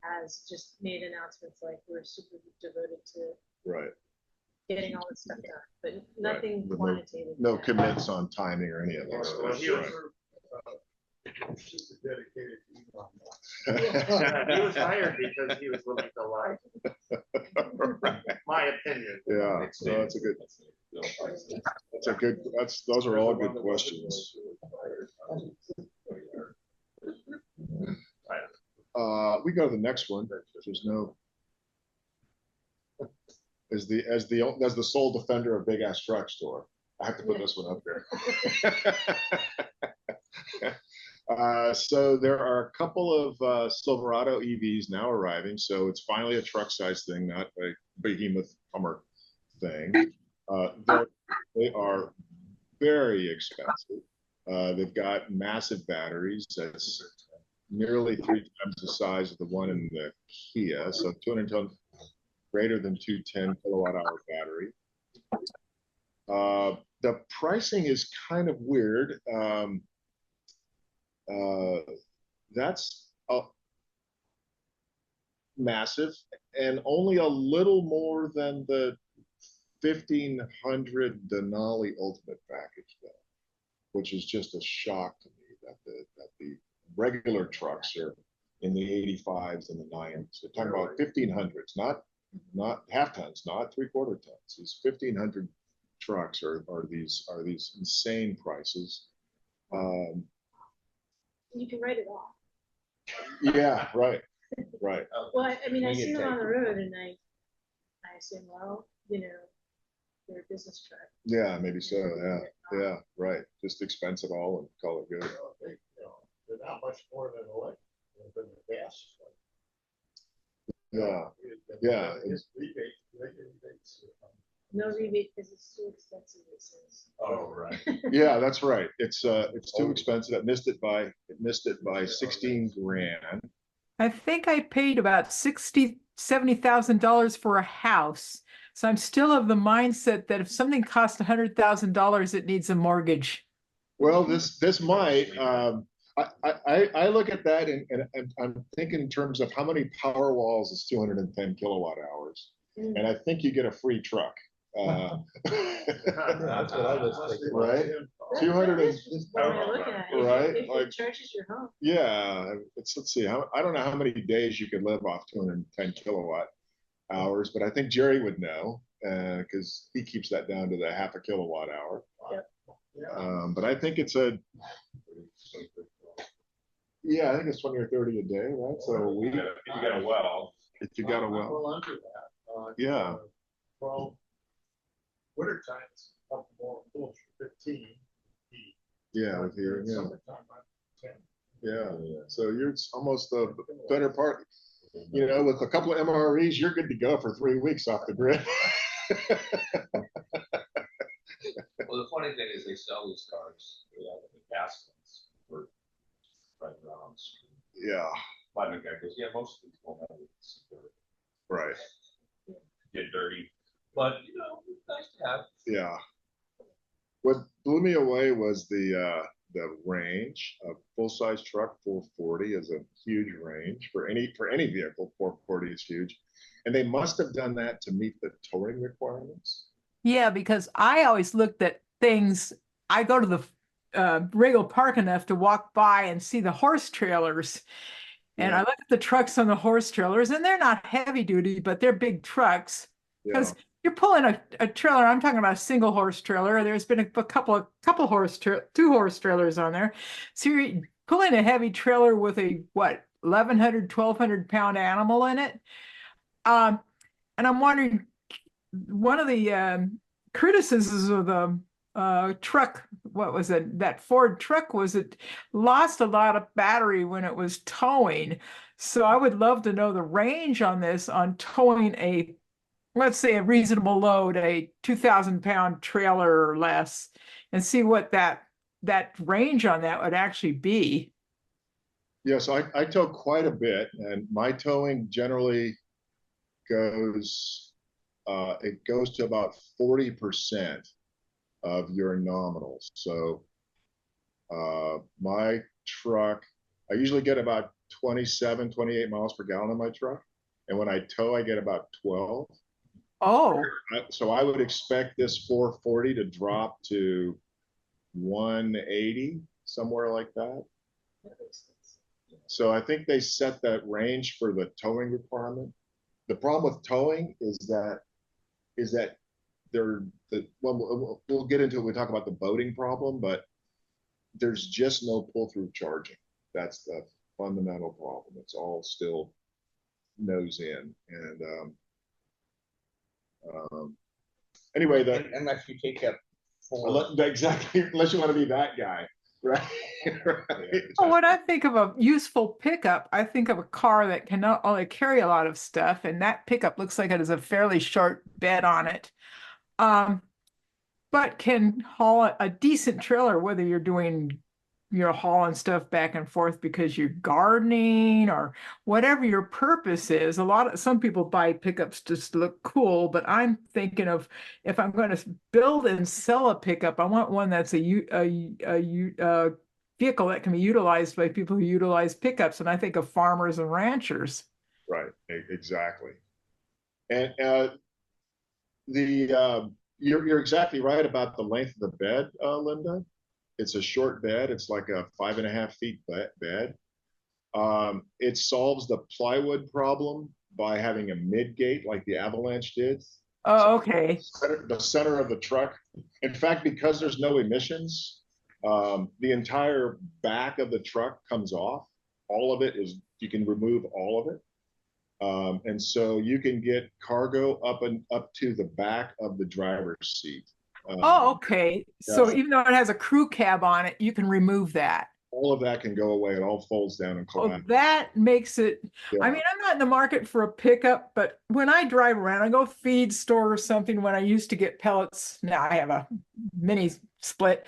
has just made announcements like we're super devoted to getting all this stuff done, but nothing quantitative. No commits on timing or any of those. Well, he was Just a dedicated Elon Musk. he was hired because he was willing to lie. My opinion. Yeah, so that's a good. Those are all good questions. We go to the next one. There's no. As the sole defender of big ass truck store, I have to put this one up there. So there are a couple of Silverado EVs now arriving. So it's finally a truck size thing, not a behemoth Hummer thing. They are very expensive. They've got massive batteries. That's nearly 3 times the size of the one in the Kia. So 210, greater than 210 kilowatt hour battery. The pricing is kind of weird. That's massive and only a little more than the 1500 Denali Ultimate package, though, which is just a shock to me that the regular trucks are in the 85s and the 90s. They're talking about 1500s, not half tons, not 3/4 tons. These 1500 trucks are these insane prices. You can write it off. Yeah, right. Right. Well, I mean, I see them on the road and I assume, well, you know, they're a business truck. Yeah, maybe so. Yeah, right. Just expense it all and call it good. They're not much more than electric, than the gas. Yeah. It's rebates. No rebate because it's too expensive, it says. Oh, right. Yeah, that's right. It's too expensive. It missed it by 16 grand. I think I paid about $70,000 for a house. So I'm still of the mindset that if something costs $100,000, it needs a mortgage. Well, this might. I look at that and I'm thinking in terms of how many power walls is 210 kilowatt hours, and I think you get a free truck. That's what I was thinking. Right? 200 right? It Like, charges your home. yeah, let's see. I don't know how many days you could live off 210 kilowatt hours, but I think Jerry would know because he keeps that down to the half a kilowatt hour. Yep. But I think it's I think it's 20 or 30 a day, right? So a week. If you got a well. If you got a well. Well, under that. Yeah. Well, winter time it's up more closer to 15. Yeah, with your, yeah. Summertime, about 10. Yeah. So you're almost the better part. You know, with a couple of MREs, you're good to go for 3 weeks off the grid. Well, the funny thing is they sell these cars, the gas ones, for right around on the street. Yeah. My guy goes, yeah, most of these won't have it. Right. Get dirty, but you know, it's nice to have. Yeah. What blew me away was the range. A full-size truck, 440 is a huge range for any vehicle. 440 is huge, and they must have done that to meet the towing requirements. Yeah, because I always looked at things. I go to the Regal Park enough to walk by and see the horse trailers. And I look at the trucks on the horse trailers, and they're not heavy duty, but they're big trucks. Because you're pulling a trailer. I'm talking about a single horse trailer. There's been a couple two horse trailers on there. So you're pulling a heavy trailer with a 1,100, 1,200 pound animal in it. And I'm wondering, one of the criticisms of the truck, what was it? That Ford truck was it lost a lot of battery when it was towing. So I would love to know the range on this, on towing a, let's say, a reasonable load, a 2,000 pound trailer or less, and see what that range on that would actually be. Yes, I tow quite a bit, and my towing generally goes, it goes to about 40% of your nominals. So my truck, I usually get about 27, 28 miles per gallon on my truck. And when I tow, I get about 12. Oh. So I would expect this 440 to drop to 180, somewhere like that. So I think they set that range for the towing requirement. The problem with towing is that we'll get into it. We talk about the boating problem, but there's just no pull-through charging. That's the fundamental problem. It's all still nose in, and anyway, unless you take up exactly, unless you want to be that guy, right? Right. Well, when I think of a useful pickup, I think of a car that can not only carry a lot of stuff, and that pickup looks like it has a fairly short bed on it, but can haul a decent trailer, whether you're doing, hauling stuff back and forth because you're gardening or whatever your purpose is. Some people buy pickups just to look cool, but I'm thinking of, if I'm going to build and sell a pickup, I want one that's a vehicle that can be utilized by people who utilize pickups, and I think of farmers and ranchers. Right, exactly. And you're exactly right about the length of the bed, Linda. It's a short bed. It's like a 5.5 feet bed. It solves the plywood problem by having a mid gate like the Avalanche did. Oh, okay. The center of the truck. In fact, because there's no emissions, the entire back of the truck comes off. All of it you can remove all of it. And so you can get cargo up to the back of the driver's seat. Oh, okay. So yeah. even though it has a crew cab on it, you can remove that. All of that can go away. It all folds down and Oh, collapses. that makes it. Yeah. I mean, I'm not in the market for a pickup, but when I drive around, I go feed store or something. When I used to get pellets, now I have a mini split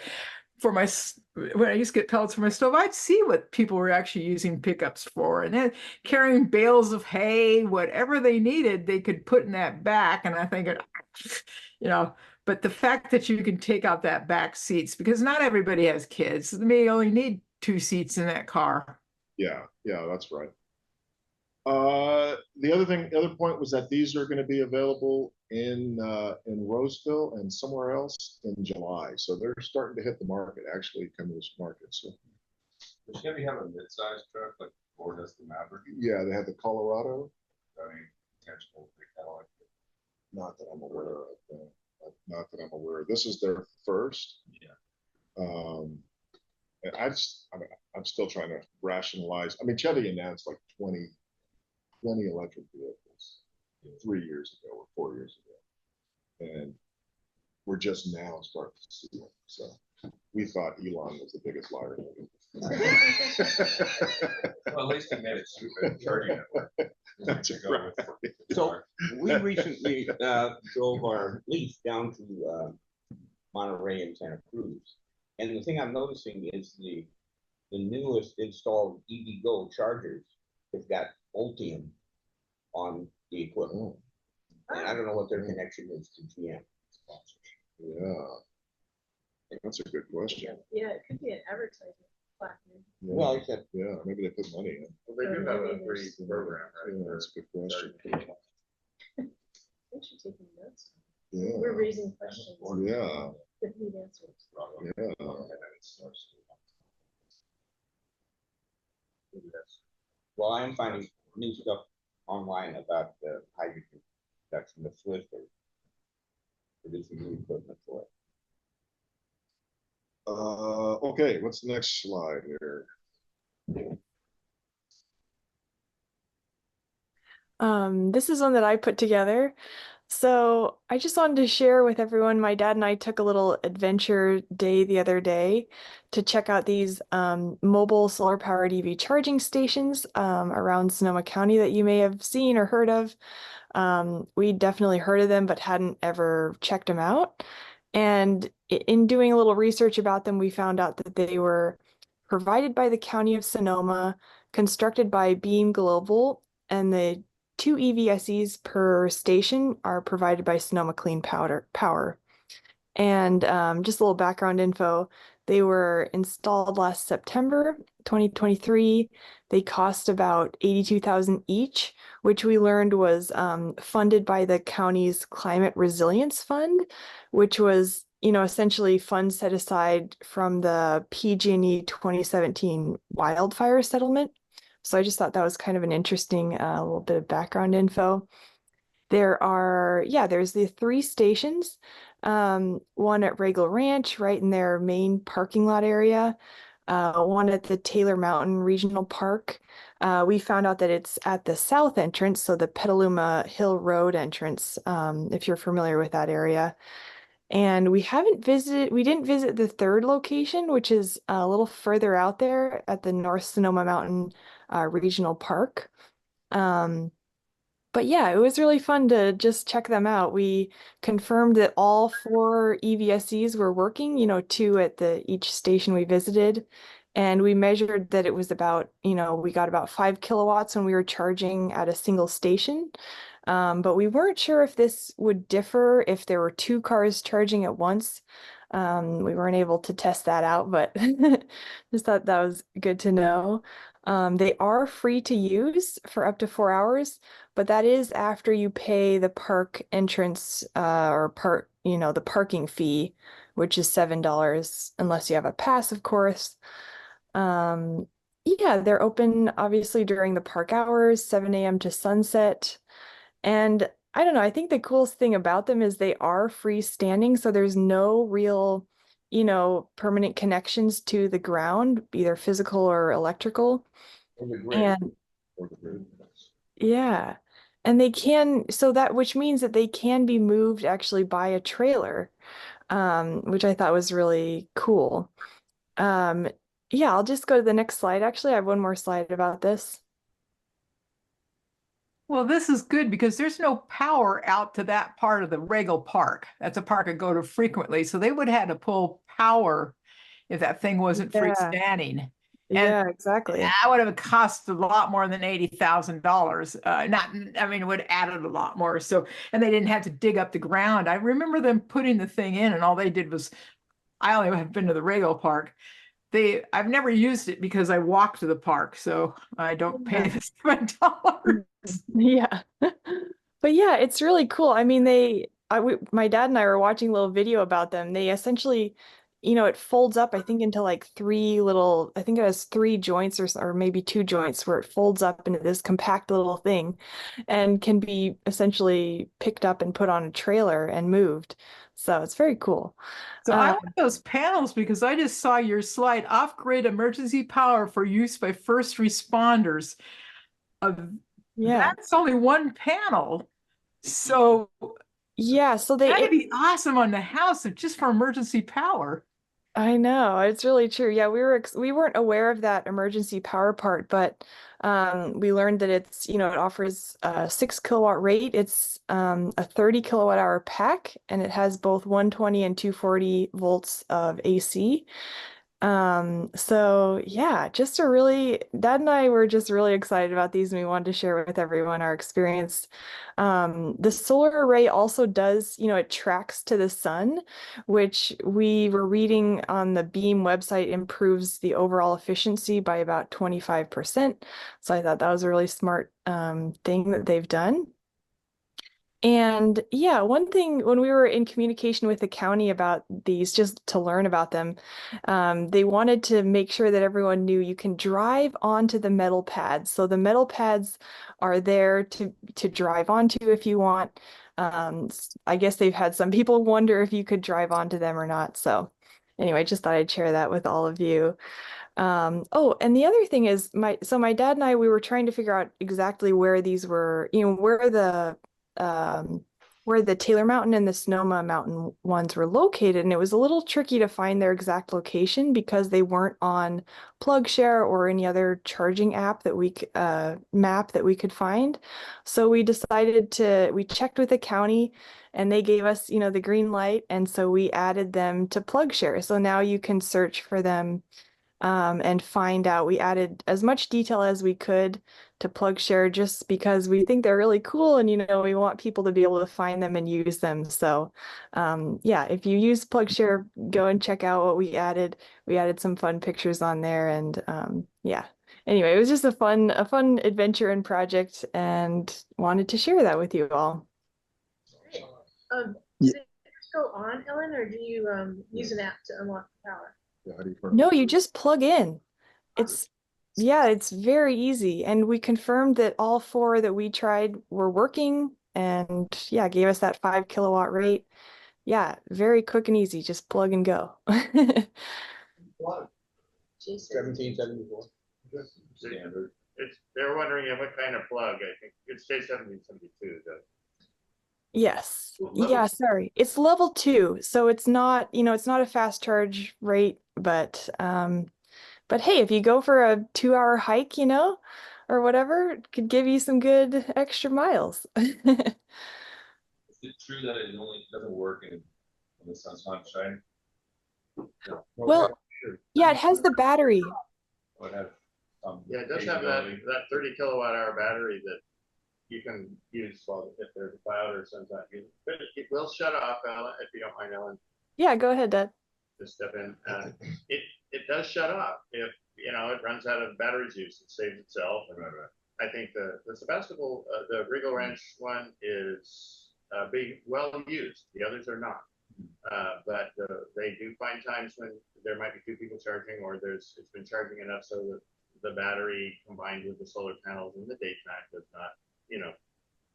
for my. When I used to get pellets for my stove, I'd see what people were actually using pickups for, and then carrying bales of hay, whatever they needed, they could put in that back. And I think, but the fact that you can take out that back seats, because not everybody has kids, they may only need 2 seats in that car. Yeah, that's right. The other point was that these are going to be available in Roseville and somewhere else in July. So they're starting to hit the market, actually come to this market. So does Chevy have a mid-sized truck like Ford has the Maverick? Yeah, they have the Colorado. I mean, potential big Cadillac. Not that I'm aware of. Not that I'm aware of. This is their first. Yeah. And I'm still trying to rationalize. I mean, Chevy announced like 20 electric vehicles 3 years ago or 4 years ago, and we're just now starting to see them. So we thought Elon was the biggest liar. Well, at least he made it stupid charging network. That's right. So we recently drove our Leaf down to Monterey and Santa Cruz, and the thing I'm noticing is the newest installed EVgo chargers have got Ultium on the equipment, and I don't know what their connection is to GM. Yeah, that's a good question. Yeah, it could be an advertisement platform. Yeah. Well, except Yeah, maybe they put money in. Well, they do have a free program, right? Yeah, that's a good question. Thanks for taking notes. Yeah. We're raising questions. Yeah. That need answers. Yeah. well, I am finding new stuff online about the hydrogen production, the Swift are producing new equipment for it. Okay, what's the next slide here? This is one that I put together. So I just wanted to share with everyone, my dad and I took a little adventure day the other day to check out these mobile solar powered EV charging stations around Sonoma County that you may have seen or heard of. We definitely heard of them, but hadn't ever checked them out. And in doing a little research about them, we found out that they were provided by the County of Sonoma, constructed by Beam Global, and the 2 EVSEs per station are provided by Sonoma Clean Power. And just a little background info, they were installed last September 2023. They cost about $82,000 each, which we learned was funded by the county's Climate Resilience Fund, which was, essentially funds set aside from the PG&E 2017 wildfire settlement. So I just thought that was kind of an interesting little bit of background info. There's the 3 stations, one at Regal Ranch, right in their main parking lot area, one at the Taylor Mountain Regional Park. We found out that it's at the south entrance, so the Petaluma Hill Road entrance, if you're familiar with that area. And we didn't visit the third location, which is a little further out there at the North Sonoma Mountain Regional Park. But yeah, it was really fun to just check them out. We confirmed that all 4 EVSEs were working, 2 at each station we visited. And we measured that it was about, we got about 5 kilowatts when we were charging at a single station. But we weren't sure if this would differ if there were 2 cars charging at once. We weren't able to test that out, but just thought that was good to know. They are free to use for up to 4 hours, but that is after you pay the park entrance the parking fee, which is $7 unless you have a pass, of course. Yeah, they're open obviously during the park hours, 7 a.m. to sunset. And I don't know, I think the coolest thing about them is they are freestanding, so there's no real, permanent connections to the ground, either physical or electrical. And yeah, and which means that they can be moved actually by a trailer, which I thought was really cool. Um, yeah, I'll just go to the next slide. Actually, I have one more slide about this. Well, this is good because there's no power out to that part of the Regal Park. That's a park I go to frequently. So they would have had to pull power if that thing wasn't Yeah. freestanding. Yeah, exactly. That would have cost a lot more than $80,000. It would have added a lot more. So, and they didn't have to dig up the ground. I remember them putting the thing in, and all they did was, I only have been to the Regal Park. I've never used it because I walk to the park, so I don't pay the $7. Yeah. But yeah, it's really cool. I mean, my dad and I were watching a little video about them. They essentially, it folds up, I think, into like I think it has 3 joints or maybe 2 joints where it folds up into this compact little thing and can be essentially picked up and put on a trailer and moved. So it's very cool. So I want those panels because I just saw your slide, off-grid emergency power for use by first responders. Yeah. That's only one panel. So yeah, so that'd be awesome on the house just for emergency power. I know, it's really true. Yeah, we weren't aware of that emergency power part, but we learned that it's, it offers a 6 kilowatt rate. It's a 30 kilowatt hour pack, and it has both 120 and 240 volts of AC. So yeah, Dad and I were just really excited about these, and we wanted to share with everyone our experience. The solar array also does, it tracks to the sun, which we were reading on the Beam website improves the overall efficiency by about 25%. So I thought that was a really smart thing that they've done. And yeah, one thing when we were in communication with the county about these, just to learn about them, they wanted to make sure that everyone knew you can drive onto the metal pads. So the metal pads are there to drive onto if you want. I guess they've had some people wonder if you could drive onto them or not. So anyway, just thought I'd share that with all of you. Oh, and the other thing is my dad and I, we were trying to figure out exactly where these were, where the Taylor Mountain and the Sonoma Mountain ones were located, and it was a little tricky to find their exact location because they weren't on PlugShare or any other charging app that map that we could find. So we checked with the county, and they gave us, the green light, and so we added them to PlugShare. So now you can search for them and find out. We added as much detail as we could to PlugShare just because we think they're really cool, and we want people to be able to find them and use them. So yeah, if you use PlugShare, go and check out what we added. We added some fun pictures on there, and yeah. Anyway, it was just a fun adventure and project, and wanted to share that with you all. Does it go on, Ellen, or do you use an app to unlock the power? No, you just plug in. It's very easy. And we confirmed that all 4 that we tried were working, and yeah, gave us that 5 kilowatt rate. Yeah, very quick and easy. Just plug and go. 1774. Standard. They're wondering what kind of plug. I think it's J1772. Yes. Level Yeah, sorry. It's level 2, so it's not, it's not a fast charge rate, but hey, if you go for a 2-hour hike, or whatever, it could give you some good extra miles. Is it true that it only doesn't work in when the sun's not shining? Well, yeah, it has the battery. Or it has, Yeah, it does have that, capability? that 30 kilowatt hour battery that you can use while if there's a cloud or sun's not using. But it will shut off, Ellen, if you don't mind, Ellen, Yeah, go ahead, Dad. to step in. It does shut off if, it runs out of battery's use. It saves itself. And I think the Sebastopol, the Regal Ranch one is being well used. The others are not. But they do find times when there might be 2 people charging, or it's been charging enough so that the battery combined with the solar panels in the daytime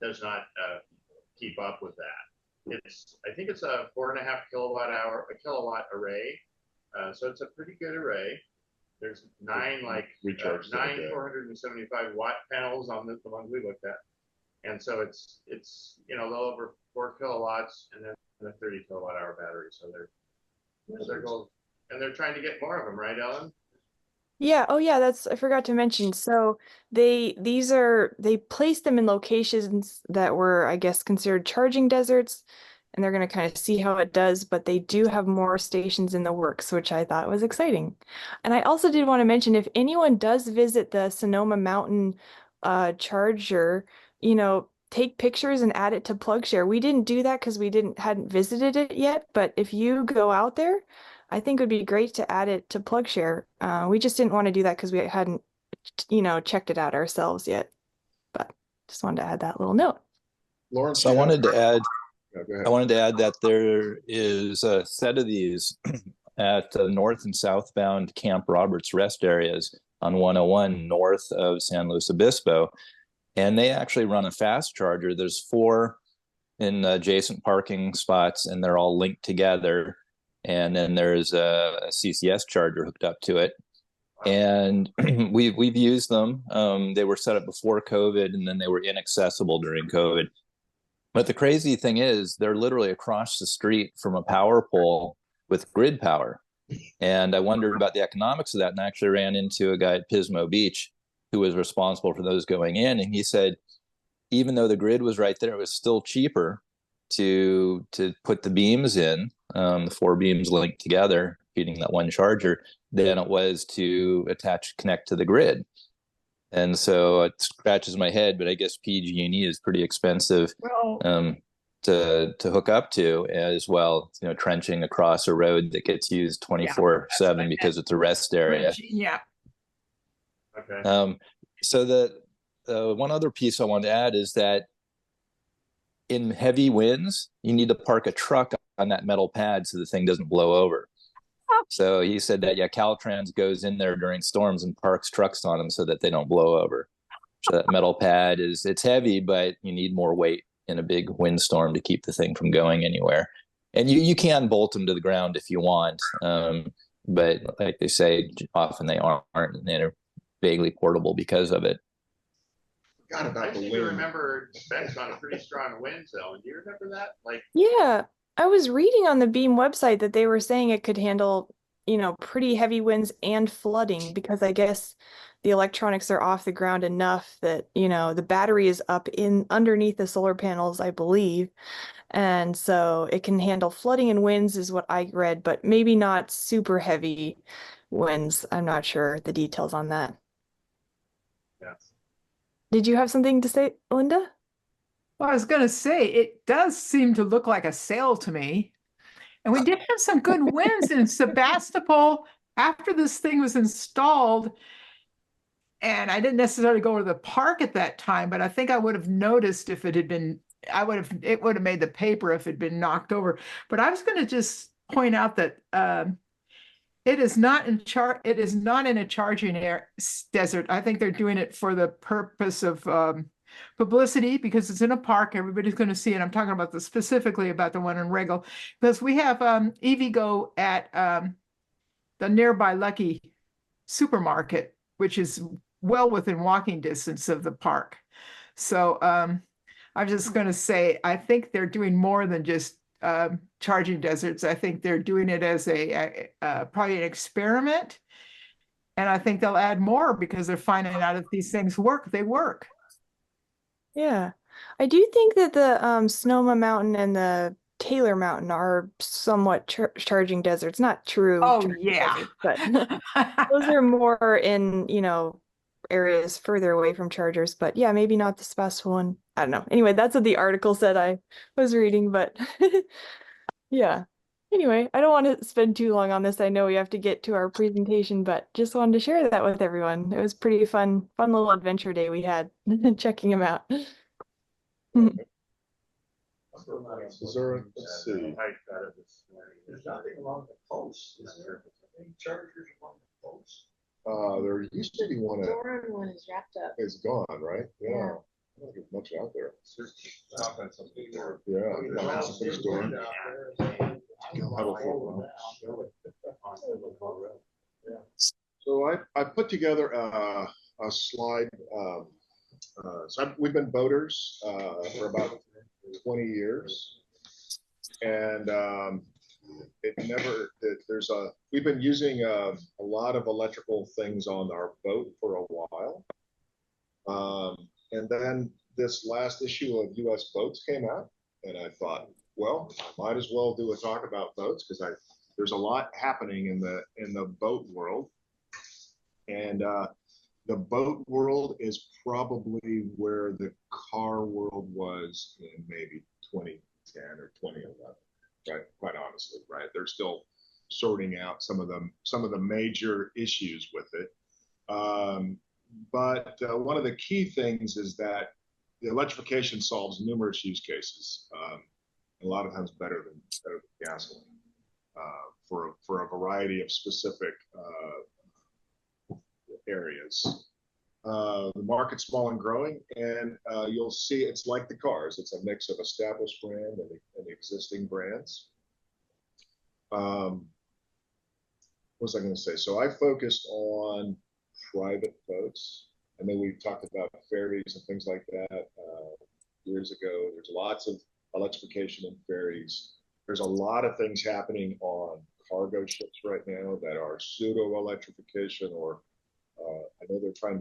does not keep up with that. I think it's a 4.5 kilowatt array. So it's a pretty good array. There's 9 Recharge 9 475 watt panels on the ones we looked at. And so it's a little over 4 kilowatts and then a 30 kilowatt hour battery. So they're going, and they're trying to get more of them, right, Ellen? Yeah, oh yeah, I forgot to mention. So they placed them in locations that were, I guess, considered charging deserts, and they're going to kind of see how it does, but they do have more stations in the works, which I thought was exciting. And I also did want to mention, if anyone does visit the Sonoma Mountain charger, take pictures and add it to PlugShare. We didn't do that because we hadn't visited it yet, but if you go out there, I think it would be great to add it to PlugShare. We just didn't want to do that because we hadn't, checked it out ourselves yet. But just wanted to add that little note. Lawrence, So I wanted to add, go ahead. I wanted to add that there is a set of these at the north and southbound Camp Roberts rest areas on 101 north of San Luis Obispo. And they actually run a fast charger. There's 4 in adjacent parking spots, and they're all linked together. And then there's a CCS charger hooked up to it. And we've used them. They were set up before COVID, and then they were inaccessible during COVID. But the crazy thing is, they're literally across the street from a power pole with grid power. And I wondered about the economics of that, and I actually ran into a guy at Pismo Beach who was responsible for those going in. And he said, even though the grid was right there, it was still cheaper to put the beams in, the 4 beams linked together, feeding that one charger, than it was to connect to the grid. And so it scratches my head, but I guess PG&E is pretty expensive to hook up to as well. Trenching across a road that gets used 24/7 because it's a rest area. Yeah. Okay. So the one other piece I want to add is that in heavy winds, you need to park a truck on that metal pad so the thing doesn't blow over. So he said that, Caltrans goes in there during storms and parks trucks on them so that they don't blow over. So that metal pad it's heavy, but you need more weight in a big windstorm to keep the thing from going anywhere. And you can bolt them to the ground if you want. But like they say, often they aren't, and they're vaguely portable because of it. Forgot about I the seem to wind. remember specs on a pretty strong wind zone. Do you remember that? Yeah, I was reading on the Beam website that they were saying it could handle, pretty heavy winds and flooding, because I guess the electronics are off the ground enough that, the battery is up underneath the solar panels, I believe. And so it can handle flooding and winds is what I read, but maybe not super heavy winds. I'm not sure the details on that. Yes. Did you have something to say, Linda? Well, I was going to say, it does seem to look like a sail to me. And we did have some good winds in Sebastopol after this thing was installed. And I didn't necessarily go to the park at that time, but I think I would have noticed if it had been, it would have made the paper if it had been knocked over. But I was going to just point out that it is not in a charging desert. I think they're doing it for the purpose of publicity, because it's in a park. Everybody's going to see it. I'm talking specifically about the one in Regal, because we have EVgo at the nearby Lucky supermarket, which is well within walking distance of the park. So I'm just going to say, I think they're doing more than just charging deserts. I think they're doing it as probably an experiment. And I think they'll add more because they're finding out if these things work, they work. Yeah. I do think that the Sonoma Mountain and the Taylor Mountain are somewhat charging deserts, not true Oh, charging yeah. deserts, but those are more in, areas further away from chargers. But yeah, maybe not this best one. I don't know. Anyway, that's what the article said I was reading, but yeah. Anyway, I don't want to spend too long on this. I know we have to get to our presentation, but just wanted to share that with everyone. It was pretty fun little adventure day we had checking them out. Is there, let's see. There's nothing along the coast, is there? Any chargers along the coast? There used to be one that Doran one is wrapped up. is gone, right? Yeah. I don't think there's much out there. Yeah. Yeah. Some store. So I put together a slide. We've been boaters for about 20 years, and we've been using a lot of electrical things on our boat for a while, and then this last issue of U.S. Boats came out, and I thought, well, I might as well do a talk about boats because there's a lot happening in the boat world, and the boat world is probably where the car world was in maybe 2010 or 2011, right? Quite honestly, right? They're still sorting out some of the major issues with it. But one of the key things is that the electrification solves numerous use cases, a lot of times better than gasoline, for a variety of specific areas. The market's small and growing, and you'll see it's like the cars. It's a mix of established brand and existing brands. What was I going to say? So I focused on private boats. I know we've talked about ferries and things like that years ago. There's lots of electrification in ferries. There's a lot of things happening on cargo ships right now that are pseudo electrification, or I know they're trying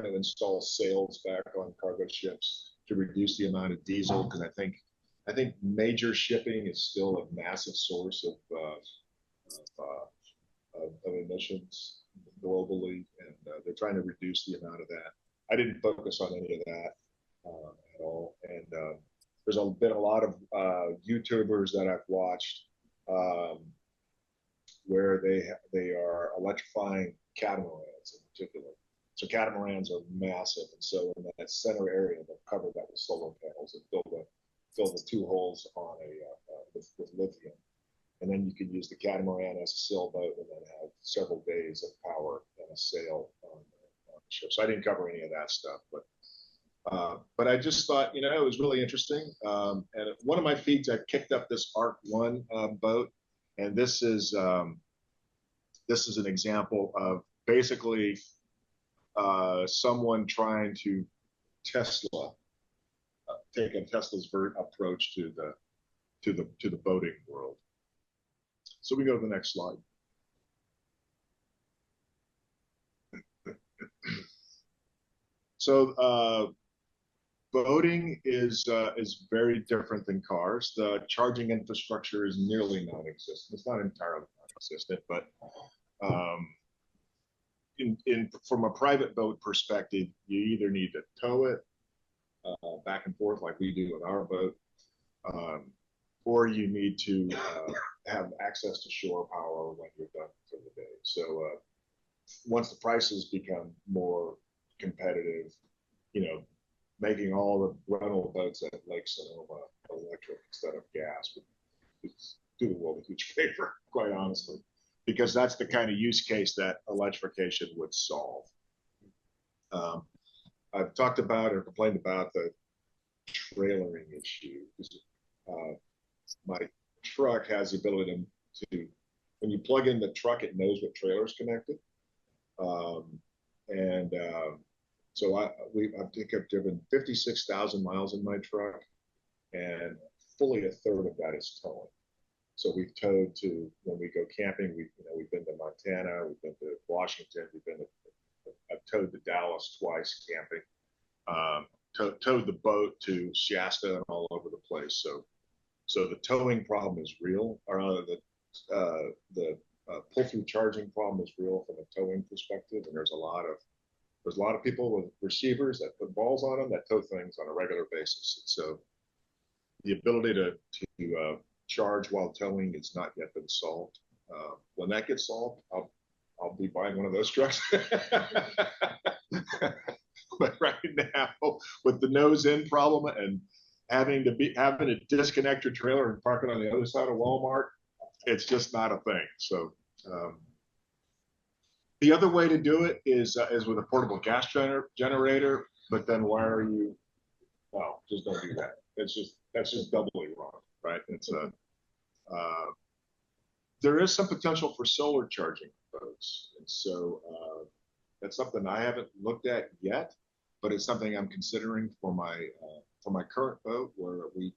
to install sails back on cargo ships to reduce the amount of diesel, because I think major shipping is still a massive source of emissions globally, and they're trying to reduce the amount of that. I didn't focus on any of that at all, and there's been a lot of YouTubers that I've watched where they are electrifying catamarans in particular. So catamarans are massive, and so in that center area, they'll cover that with solar panels and fill the two holes on with lithium, and then you can use the catamaran as a sailboat, and then have several days of power and a sail on the ship. So I didn't cover any of that stuff, but I just thought, it was really interesting. And one of my feeds, I kicked up this Arc One boat, and this is an example of basically someone trying to take Tesla's approach to the boating world. So we go to the next slide. So boating is very different than cars. The charging infrastructure is nearly non-existent. It's not entirely non-existent, but from a private boat perspective, you either need to tow it back and forth like we do with our boat, or you need to have access to shore power when you're done for the day. So once the prices become more competitive, making all the rental boats at Lake Sonoma electric instead of gas would do the world a huge favor, quite honestly, because that's the kind of use case that electrification would solve. I've talked about or complained about the trailering issue. My truck has the ability to when you plug in the truck, it knows what trailer is connected. So I think I've driven 56,000 miles in my truck, and fully a third of that is towing. So we've towed to, when we go camping, we've been to Montana, we've been to Washington, I've towed to Dallas twice camping. Towed the boat to Shasta and all over the place. So the towing problem is real, or the pull-through charging problem is real from a towing perspective, and there's a lot of people with receivers that put balls on them that tow things on a regular basis. And so the ability to charge while towing has not yet been solved. When that gets solved, I'll be buying one of those trucks. But right now, with the nose-in problem and having to disconnect your trailer and park it on the other side of Walmart, it's just not a thing. So the other way to do it is with a portable gas generator. But then why are you? Well, just don't do that. That's just doubly wrong, right? There is some potential for solar charging boats, and so that's something I haven't looked at yet, but it's something I'm considering for my current boat, where we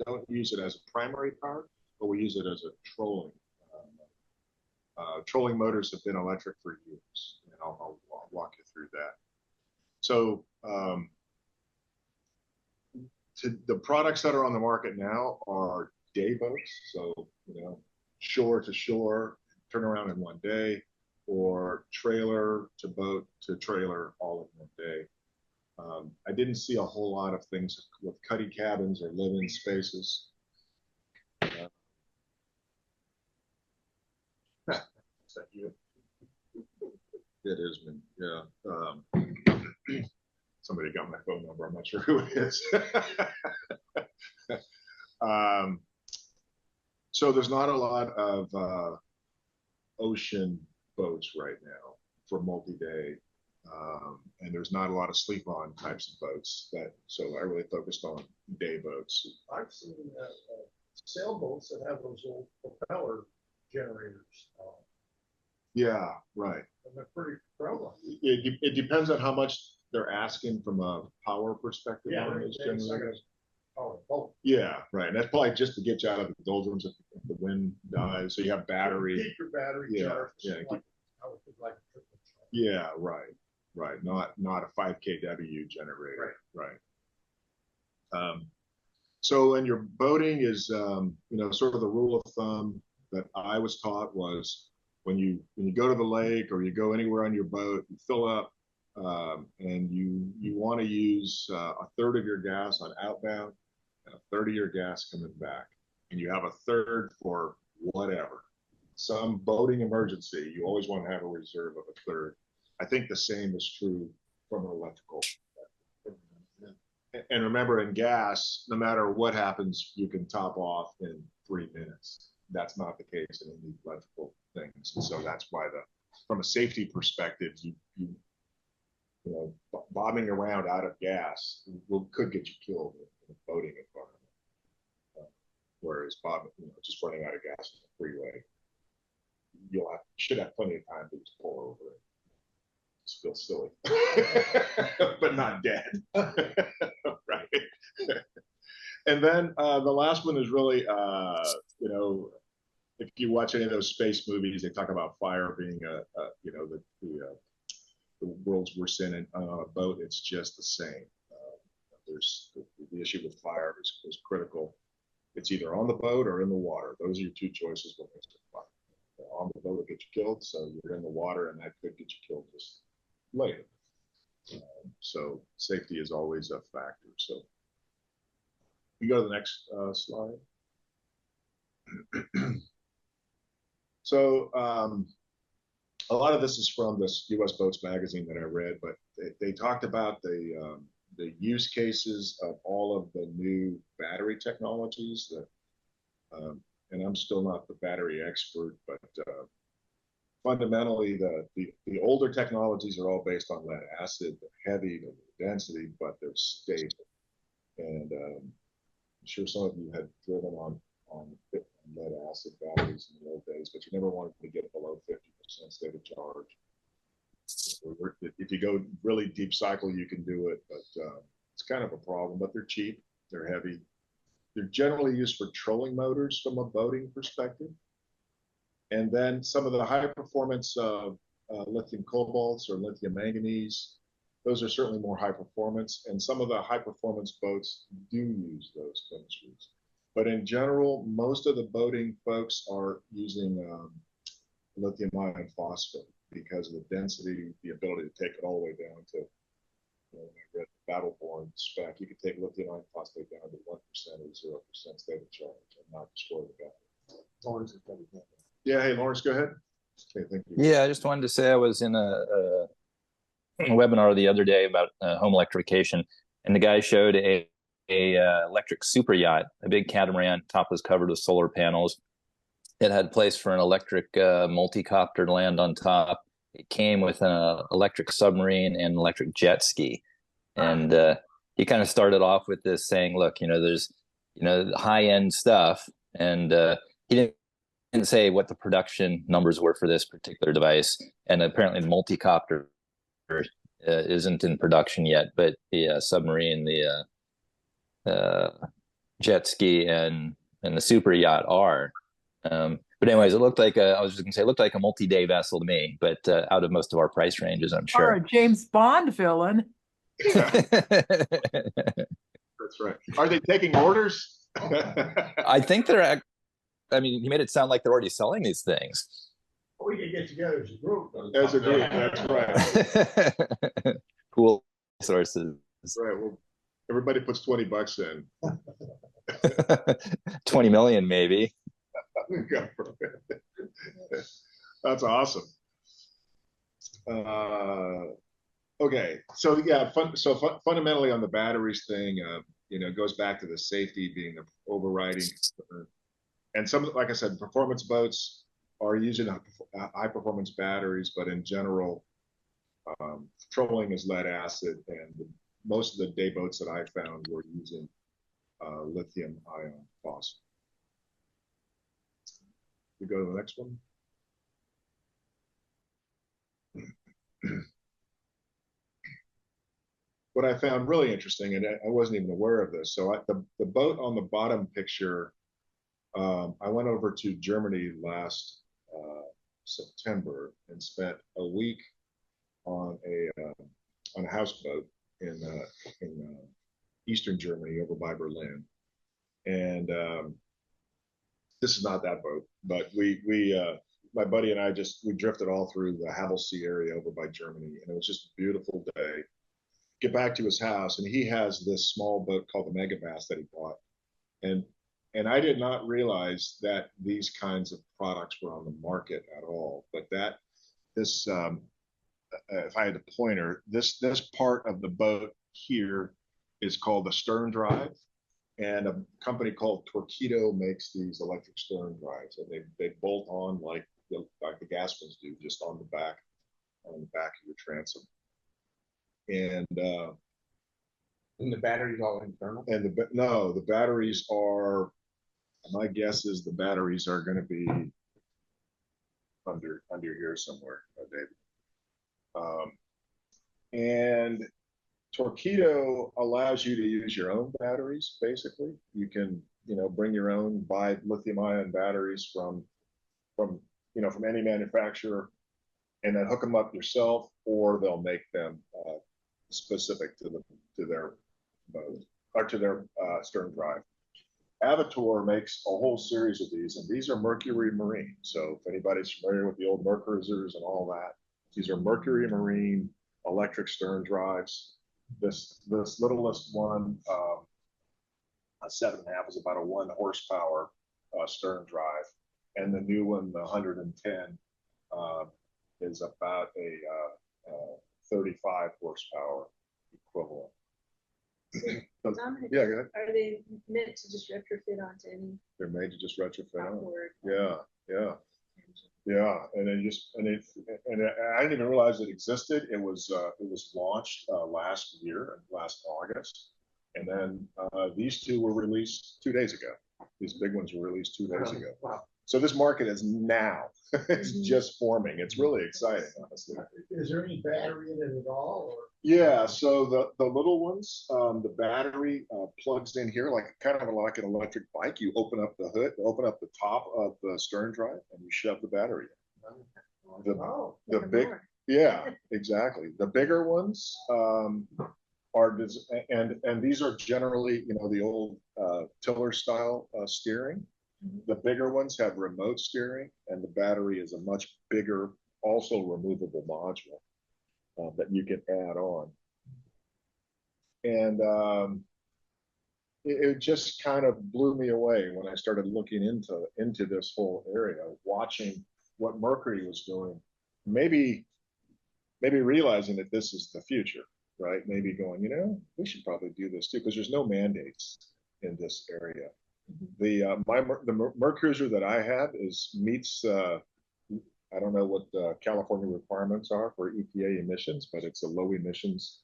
don't use it as a primary power, but we use it as a trolling. Trolling motors have been electric for years, and I'll walk you through that. So the products that are on the market now are day boats, so shore to shore, turn around in one day, or trailer to boat to trailer all in one day. I didn't see a whole lot of things with cuddy cabins or live-in spaces. It is, yeah. Somebody got my phone number. I'm not sure who it is. So there's not a lot of ocean boats right now for multi-day, and there's not a lot of sleep-on types of boats. So I really focused on day boats. I've seen sailboats that have those old propeller generators. Yeah, right. And they're pretty prevalent. It depends on how much they're asking from a power perspective on those generators. Yeah, right. That's probably just to get you out of the doldrums if the wind dies. So you have battery. Keep your battery charged. Yeah, right. Not a 5 kW generator. Right. So, and your boating is, sort of the rule of thumb that I was taught was when you go to the lake or you go anywhere on your boat, you fill up, and you want to use a third of your gas on outbound and a third of your gas coming back, and you have a third for whatever, some boating emergency. You always want to have a reserve of a third. I think the same is true from an electrical. And remember, in gas, no matter what happens, you can top off in 3 minutes. That's not the case in any electrical things. And so that's why from a safety perspective, bobbing around out of gas could get you killed in a boating environment. Whereas just running out of gas on the freeway, should have plenty of time to just pull over it. Just feel silly, but not dead. Right. And then the last one is really, if you watch any of those space movies, they talk about fire being the world's worst sin on a boat. It's just the same. There's the issue with fire is critical. It's either on the boat or in the water. Those are your two choices when there's a fire. On the boat will get you killed, so you're in the water, and that could get you killed just later. So safety is always a factor. So we go to the next slide. So a lot of this is from this U.S. Boats magazine that I read, but they talked about the use cases of all of the new battery technologies that, and I'm still not the battery expert, but fundamentally the older technologies are all based on lead acid, heavy density, but they're stable. And I'm sure some of you had driven on lead acid batteries in the old days, but you never wanted to get below 50% state of charge. If you go really deep cycle, you can do it, but it's kind of a problem. But they're cheap, they're heavy. They're generally used for trolling motors from a boating perspective. And then some of the high performance lithium cobalts or lithium manganese, those are certainly more high performance. And some of the high performance boats do use those chemistries. But in general, most of the boating folks are using lithium iron phosphate because of the density, the ability to take it all the way down to, when I read the Battleborn spec, you could take lithium iron phosphate down to 1% or 0% state of charge and not destroy the battery. Lawrence is coming down. Yeah, hey, Lawrence, go ahead. Okay, thank you. Yeah, I just wanted to say I was in a webinar the other day about home electrification, and the guy showed a electric super yacht, a big catamaran. Top was covered with solar panels. It had place for an electric multi-copter to land on top. It came with an electric submarine and electric jet ski. And he kind of started off with this saying, look, there's, high-end stuff. And he didn't say what the production numbers were for this particular device. And apparently the multi-copter isn't in production yet, but the submarine, the jet ski and the super yacht are. But anyways, it looked like I was just gonna say, it looked like a multi-day vessel to me, but out of most of our price ranges, I'm Or sure. a James Bond villain. That's right. Are they taking orders? I think they're. I mean, he made it sound like they're already selling these things. We can get together as a group. As a group, that's right. Cool sources. Right. Well, everybody puts $20 in. 20 million, maybe. That's awesome. Okay, so yeah, fundamentally on the batteries thing, goes back to the safety being the overriding, and some, like I said, performance boats are using high performance batteries, but in general, petroleum is lead acid, and most of the day boats that I found were using lithium ion phosphate. We go to the next one. What I found really interesting, and I wasn't even aware of this, so the boat on the bottom picture, I went over to Germany last September and spent a week on a houseboat in eastern Germany over by Berlin, and this is not that boat, but my buddy and I we drifted all through the Havel Sea area over by Germany, and it was just a beautiful day. Get back to his house, and he has this small boat called the Megabass that he bought, and I did not realize that these kinds of products were on the market at all. But this, if I had to pointer, this part of the boat here is called the stern drive. And a company called Torqeedo makes these electric stern drives, and they bolt on like the gas ones do, just on the back of your transom. And the batteries all internal. And no, the batteries are. My guess is the batteries are going to be under here somewhere, David. And Torqeedo allows you to use your own batteries. Basically, you can bring your own, buy lithium-ion batteries from any manufacturer, and then hook them up yourself, or they'll make them specific to their boat or to their stern drive. Avator makes a whole series of these, and these are Mercury Marine. So if anybody's familiar with the old Mercruisers and all that, these are Mercury Marine electric stern drives. This littlest one, a 7.5, is about a 1 horsepower stern drive, and the new one, the 110, is about a 35 horsepower equivalent. Dominic, yeah, go ahead. are they meant to just retrofit onto any They're made to just retrofit on. outboard? Yeah. And then and I didn't even realize it existed. It was launched last August, and then these two were released 2 days ago. These big ones were released 2 days ago. Wow. So this market is now, it's just forming. It's really exciting, honestly. Is there any battery in it at all, or? Yeah, so the little ones, the battery plugs in here like kind of like an electric bike. You open up the hood, open up the top of the stern drive, and you shove the battery in. The big, yeah, exactly. The bigger ones and these are generally, you know, the old tiller style steering. The bigger ones have remote steering, and the battery is a much bigger, also removable module that you can add on. And it just kind of blew me away when I started looking into this whole area, watching what Mercury was doing. Maybe realizing that this is the future, right? Maybe going, you know, we should probably do this too, because there's no mandates in this area. The Mercruiser that I have meets I don't know what the California requirements are for EPA emissions, but it's a low emissions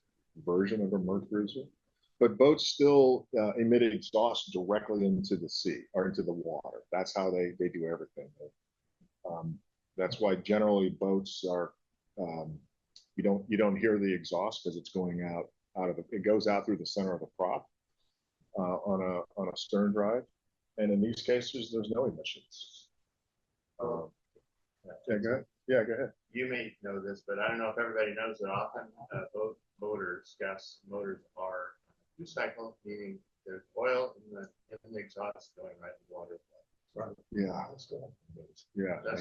version of a Mercruiser. But boats still emit exhaust directly into the sea or into the water. That's how they do everything. That's why generally boats are you don't hear the exhaust because it's going out of it goes out through the center of the prop on a stern drive, and in these cases there's no emissions. Yeah, go ahead. Yeah, go ahead. You may know this, but I don't know if everybody knows that often gas motors are two-cycle, meaning there's oil in the exhaust going right in the water. Right. Yeah. That's,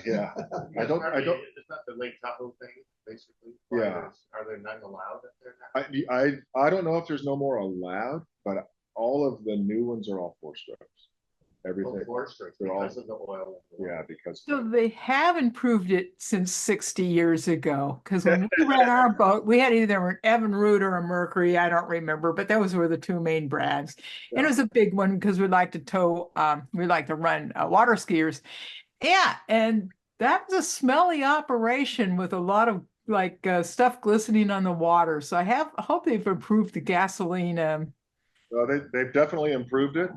Yeah. I don't. It's not the Lake Tahoe thing, basically. Yeah. Are there none allowed up there now? I don't know if there's no more allowed, but all of the new ones are all 4-strokes. Everything. Oh, 4-strokes because of the oil. Yeah, because. So they have improved it since 60 years ago. Because when we ran our boat, we had either an Evan Root or a Mercury. I don't remember, but those were the two main brands. Yeah. And it was a big one because we like to tow, we like to run water skiers. Yeah, and that was a smelly operation with a lot of like stuff glistening on the water. So I hope they've improved the gasoline. They've definitely improved it.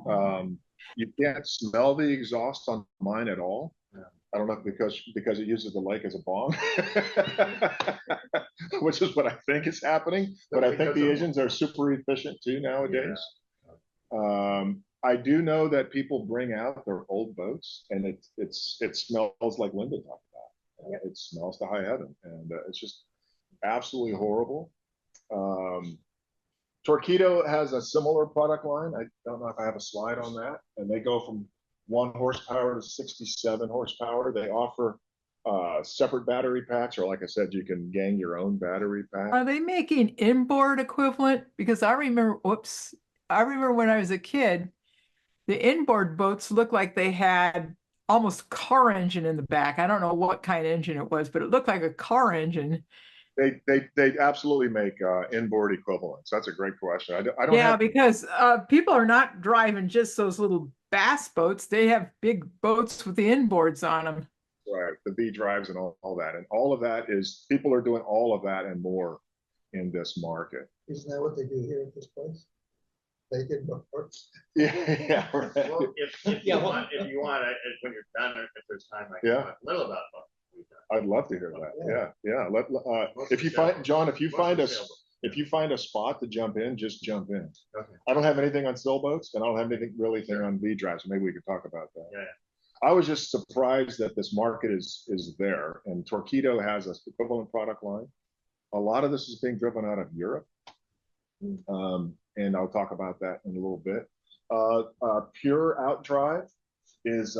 You can't smell the exhaust on mine at all. Yeah. I don't know because it uses the lake as a bong, which is what I think is happening. But I think the engines are super efficient too nowadays. Yeah. I do know that people bring out their old boats, and it smells like Linda talked about. Yep. It smells to high heaven, and it's just absolutely horrible. Torqeedo has a similar product line. I don't know if I have a slide on that. And they go from 1 horsepower to 67 horsepower. They offer separate battery packs, or like I said, you can gang your own battery pack. Are they making inboard equivalent? Because I remember when I was a kid, the inboard boats looked like they had almost a car engine in the back. I don't know what kind of engine it was, but it looked like a car engine. They absolutely make inboard equivalents. That's a great question. I don't. Yeah, because people are not driving just those little bass boats. They have big boats with the inboards on them. Right, the V drives and all that, and all of that is people are doing all of that and more in this market. Isn't that what they do here at this place? They get boats. Yeah. Right. Well, if you want, when you're done, if there's time, I can talk a little about boats. I'd love to hear that. Yeah. If you find John, if you find a spot to jump in, just jump in. Okay. I don't have anything on sailboats, and I don't have anything on V drives. So maybe we could talk about that. Yeah. I was just surprised that this market is there, and Torqeedo has an equivalent product line. A lot of this is being driven out of Europe, and I'll talk about that in a little bit. Pure Outdrive is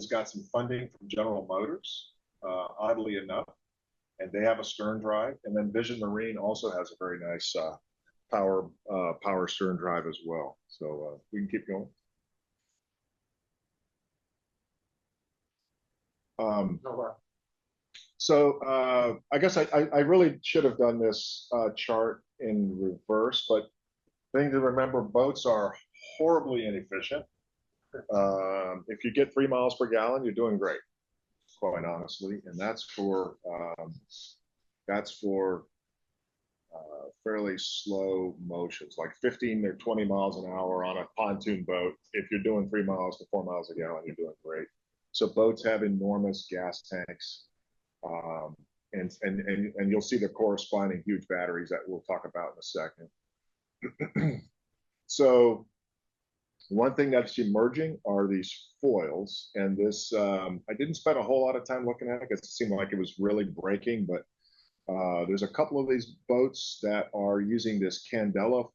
got some funding from General Motors. Oddly enough, and they have a stern drive, and then Vision Marine also has a very nice power stern drive as well. So we can keep going. So I guess I really should have done this chart in reverse, but thing to remember, boats are horribly inefficient. If you get 3 miles per gallon, you're doing great, quite honestly, and that's for fairly slow motions, like 15 or 20 miles an hour on a pontoon boat. If you're doing 3 miles to 4 miles a gallon, you're doing great. So boats have enormous gas tanks. And you'll see the corresponding huge batteries that we'll talk about in a second. So one thing that's emerging are these foils, and this I didn't spend a whole lot of time looking at it because it seemed like it was really breaking, but there's a couple of these boats that are using this candela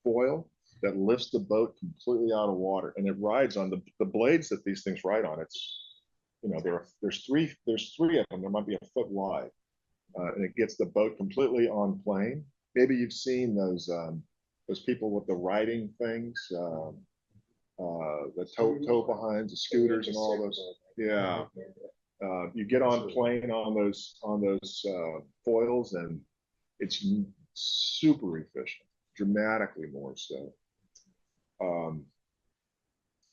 foil that lifts the boat completely out of water, and it rides on the blades that these things ride on. It's, you know, there's three of them. There might be a foot wide, and it gets the boat completely on plane. Maybe you've seen those people with the riding things, the tow behinds, the scooters, and all those. Yeah, you get on plane on those foils, and it's super efficient, dramatically more so.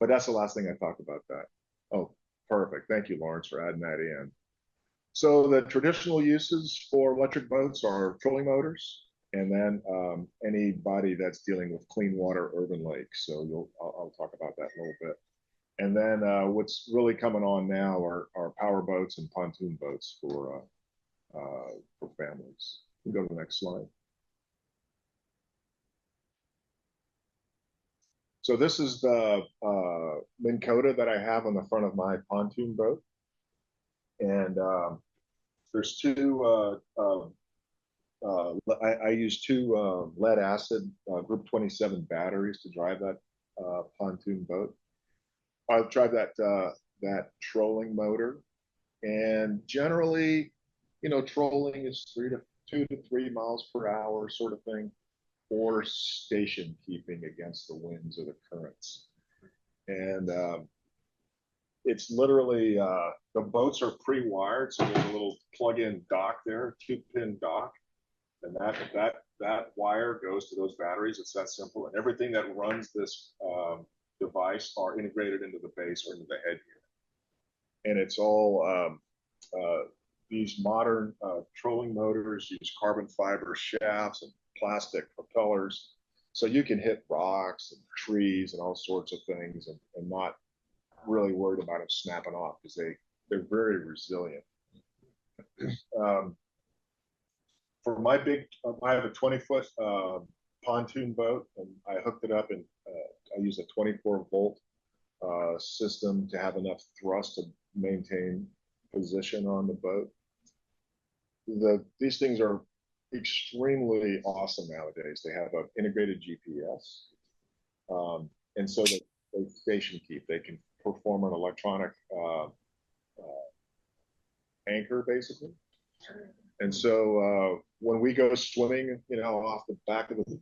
But that's the last thing I talked about that. Oh, perfect. Thank you, Lawrence, for adding that in. So the traditional uses for electric boats are trolling motors, and then anybody that's dealing with clean water urban lakes. So I'll talk about that in a little bit. And then what's really coming on now are power boats and pontoon boats for families. We can go to the next slide. So this is the Minn Kota that I have on the front of my pontoon boat. And there's two, I use two lead acid group 27 batteries to drive that pontoon boat. I drive that trolling motor. And generally, you know, trolling is 2 to 3 miles per hour sort of thing, or station keeping against the winds or the currents. And it's literally, the boats are pre-wired, so there's a little plug-in dock there, 2-pin dock, and that wire goes to those batteries. It's that simple, and everything that runs this device are integrated into the base or into the head unit. And it's all these modern trolling motors use carbon fiber shafts and plastic propellers, so you can hit rocks and trees and all sorts of things and not really worried about them snapping off, because they're very resilient. For my big, I have a 20-foot pontoon boat, and I hooked it up, and I use a 24-volt system to have enough thrust to maintain position on the boat. These things are extremely awesome nowadays. They have an integrated GPS, and so they station keep. They can perform an electronic anchor, basically. And so when we go swimming, you know, off the back of the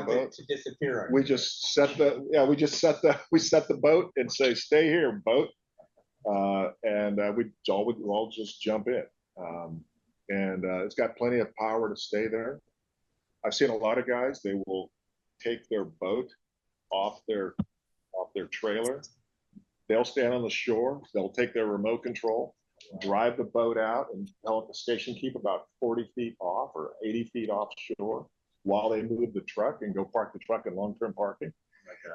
boat, to disappear. we set the boat and say, "Stay here, boat," and we'll all just jump in. And it's got plenty of power to stay there. I've seen a lot of guys, they will take their boat off their trailer. They'll stand on the shore, they'll take their remote control, drive the boat out, and tell it to station keep about 40 feet off or 80 feet offshore while they move the truck and go park the truck in long-term parking.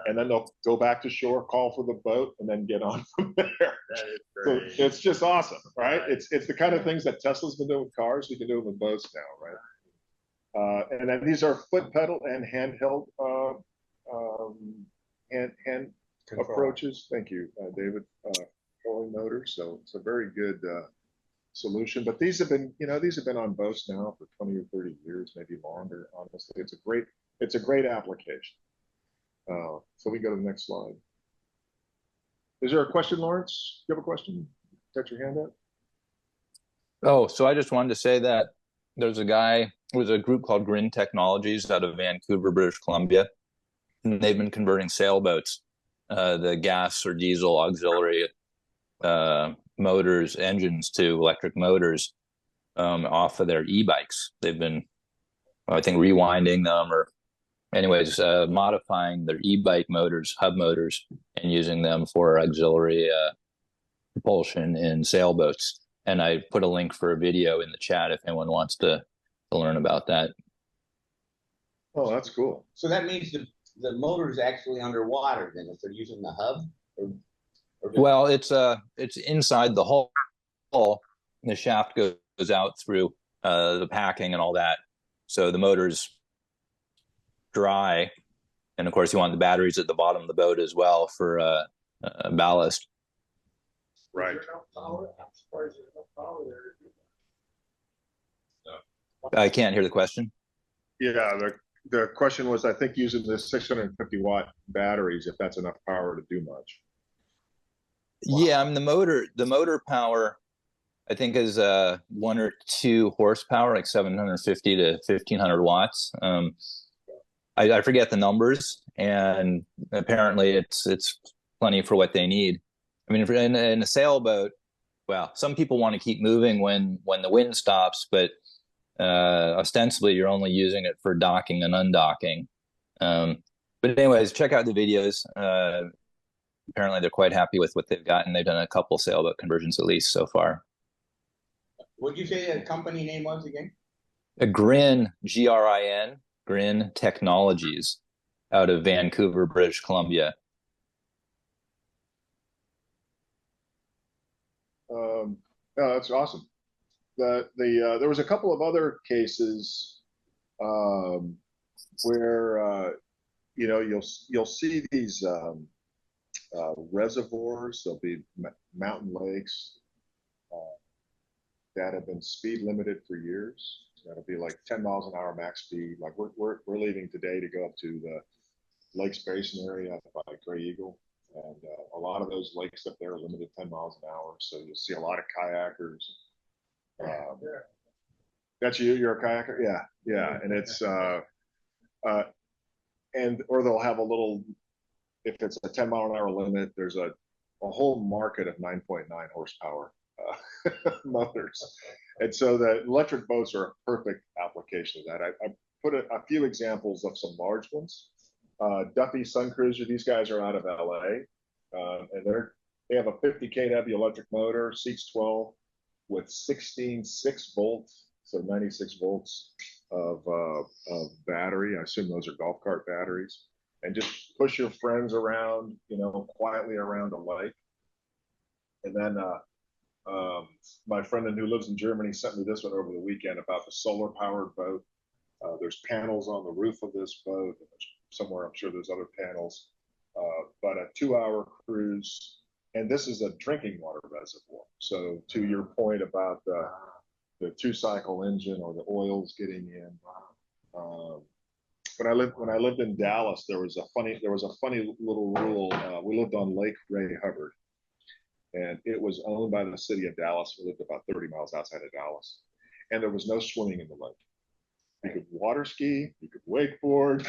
And then they'll go back to shore, call for the boat, and then get on from there. That is great. So it's just awesome, right? It's the kind of things that Tesla's been doing with cars, we can do it with boats now, right? And then these are foot pedal and handheld hand approaches. Thank you, David. Trolling motors. So it's a very good solution. But these have been on boats now for 20 or 30 years, maybe longer. Honestly, it's a great application. So we go to the next slide. Is there a question, Lawrence? Do you have a question? Got your hand up? Oh, so I just wanted to say that there's a group called Grin Technologies out of Vancouver, British Columbia, and they've been converting sailboats, the gas or diesel auxiliary motors, engines to electric motors off of their e-bikes. They've been, I think, rewinding them or anyways, modifying their e-bike motors, hub motors, and using them for auxiliary propulsion in sailboats. And I put a link for a video in the chat if anyone wants to learn about that. Oh, that's cool. So that means the motor is actually underwater then if they're using the hub? Well, it's inside the hull. The shaft goes out through the packing and all that. So the motor's dry. And of course, you want the batteries at the bottom of the boat as well for ballast. Right. I can't hear the question. Yeah, the question was, I think using the 650-watt batteries, if that's enough power to do much. Yeah, I mean the motor power, I think is 1 or 2 horsepower, like 750 to 1500 watts. I forget the numbers, and apparently it's plenty for what they need. I mean, in a sailboat, well, some people want to keep moving when the wind stops, but ostensibly you're only using it for docking and undocking. But anyways, check out the videos. Apparently they're quite happy with what they've gotten. They've done a couple sailboat conversions at least so far. What'd you say the company name was again? A Grin, Grin, Grin Technologies, out of Vancouver, British Columbia. No, that's awesome. There was a couple of other cases where you know, you'll see these reservoirs. There'll be mountain lakes that have been speed limited for years. That'll be like 10 miles an hour max speed. Like we're leaving today to go up to the Lakes Basin area by Gray Eagle, and a lot of those lakes up there are limited 10 miles an hour. So you'll see a lot of kayakers. That's you. You're a kayaker. Yeah, yeah, and it's and or they'll have a little. If it's a 10 mile an hour limit, there's a whole market of 9.9 horsepower motors. And so the electric boats are a perfect application of that. I put a few examples of some large ones. Duffy Sun Cruiser, these guys are out of LA. And they have a 50 kW electric motor, seats 12 with 16 6-volt, so 96 volts of battery. I assume those are golf cart batteries. And just push your friends around, you know, quietly around a lake. And then my friend who lives in Germany sent me this one over the weekend about the solar powered boat. There's panels on the roof of this boat. Somewhere, I'm sure there's other panels. But a 2-hour cruise. And this is a drinking water reservoir. So to your point about the 2-cycle engine or the oils getting in. When I lived in Dallas, there was a funny little rule. We lived on Lake Ray Hubbard, and it was owned by the city of Dallas. We lived about 30 miles outside of Dallas, and there was no swimming in the lake. You could water ski, you could wakeboard,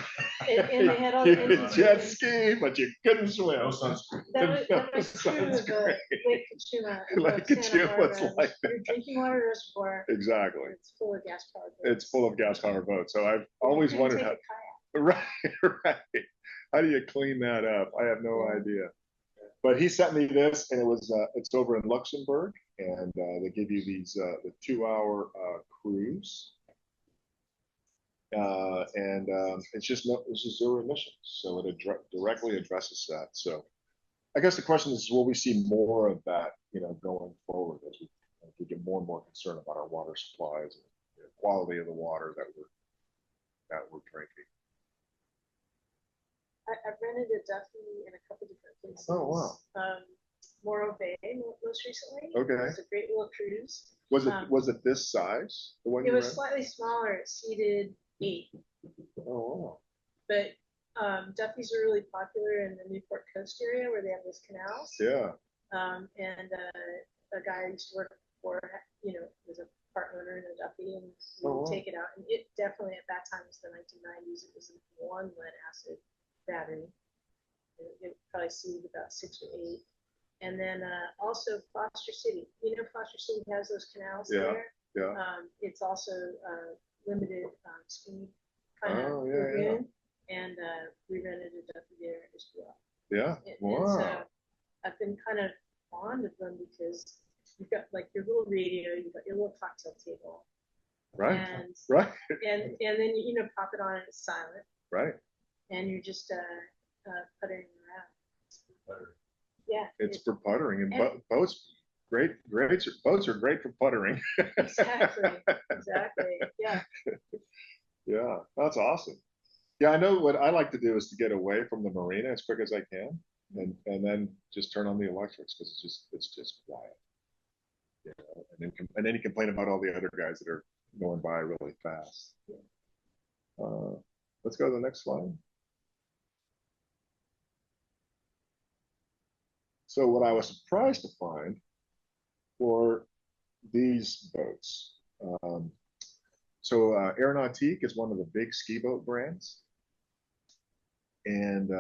And they had all you the could jet ski, but you couldn't swim. That was true of the Lake Kachuma. Lake Kachuma's like that. Your drinking water reservoir. Exactly. It's full of gas powered boats. It's full of gas powered boats. So I've always You couldn't wondered take how. a kayak. Right. How do you clean that up? I have no idea. But he sent me this, and it's over in Luxembourg, and they give you these the 2-hour cruise, and it's just zero emissions, so it directly addresses that. So I guess the question is, will we see more of that, you know, going forward as we get more and more concerned about our water supplies and the quality of the water that we're drinking. I've rented a Duffy in a couple different places. Oh, wow. Morro Bay most recently. Okay. It's a great little cruise. Was it this size? The one It you was rented? slightly smaller. It seated 8. Oh, wow. But Duffy's are really popular in the Newport Coast area where they have those canals. Yeah. And a guy I used to work for, you know, was a part owner in a Duffy, and we Oh, would wow. take it out. And it definitely at that time was the 1990s. It was one lead acid battery. It probably seated about 6 or 8. And then also Foster City. You know, Foster City has those canals there. Yeah. It's also limited speed kind of Oh, yeah, yeah. lagoon, and we rented a Duffy there as well. Yeah. And Wow. so I've been kind of fond of them because you've got like your little radio, you've got your little cocktail table, Right. and Right. and then you know pop it on and it's silent, Right. and you're just puttering around. Yeah. It's for puttering, and And- boats, boats are great for puttering. Exactly. Exactly. Yeah. Yeah, that's awesome. Yeah, I know what I like to do is to get away from the marina as quick as I can, and then just turn on the electrics because it's just quiet. You know, and then you complain about all the other guys that are going by really fast. Let's go to the next slide. So what I was surprised to find for these boats. Aeronautique is one of the big ski boat brands. And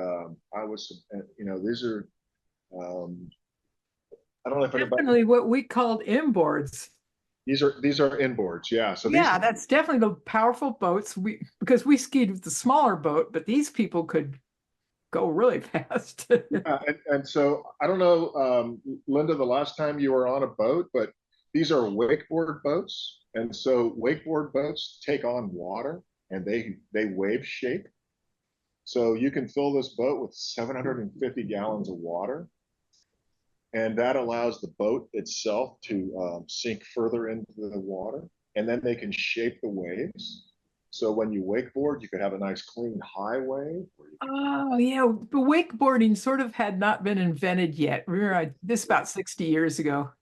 I was, you know, these are, I don't know if anybody, Definitely what we called inboards. these are inboards, yeah. So Yeah, these, that's definitely the powerful boats. Because we skied with the smaller boat, but these people could go really fast. and so I don't know, Linda, the last time you were on a boat, but these are wakeboard boats. And so wakeboard boats take on water and they wave shape. So you can fill this boat with 750 gallons of water. And that allows the boat itself to sink further into the water. And then they can shape the waves. So when you wakeboard, you could have a nice clean high wave. Oh, yeah. The wakeboarding sort of had not been invented yet. Remember, this about 60 years ago.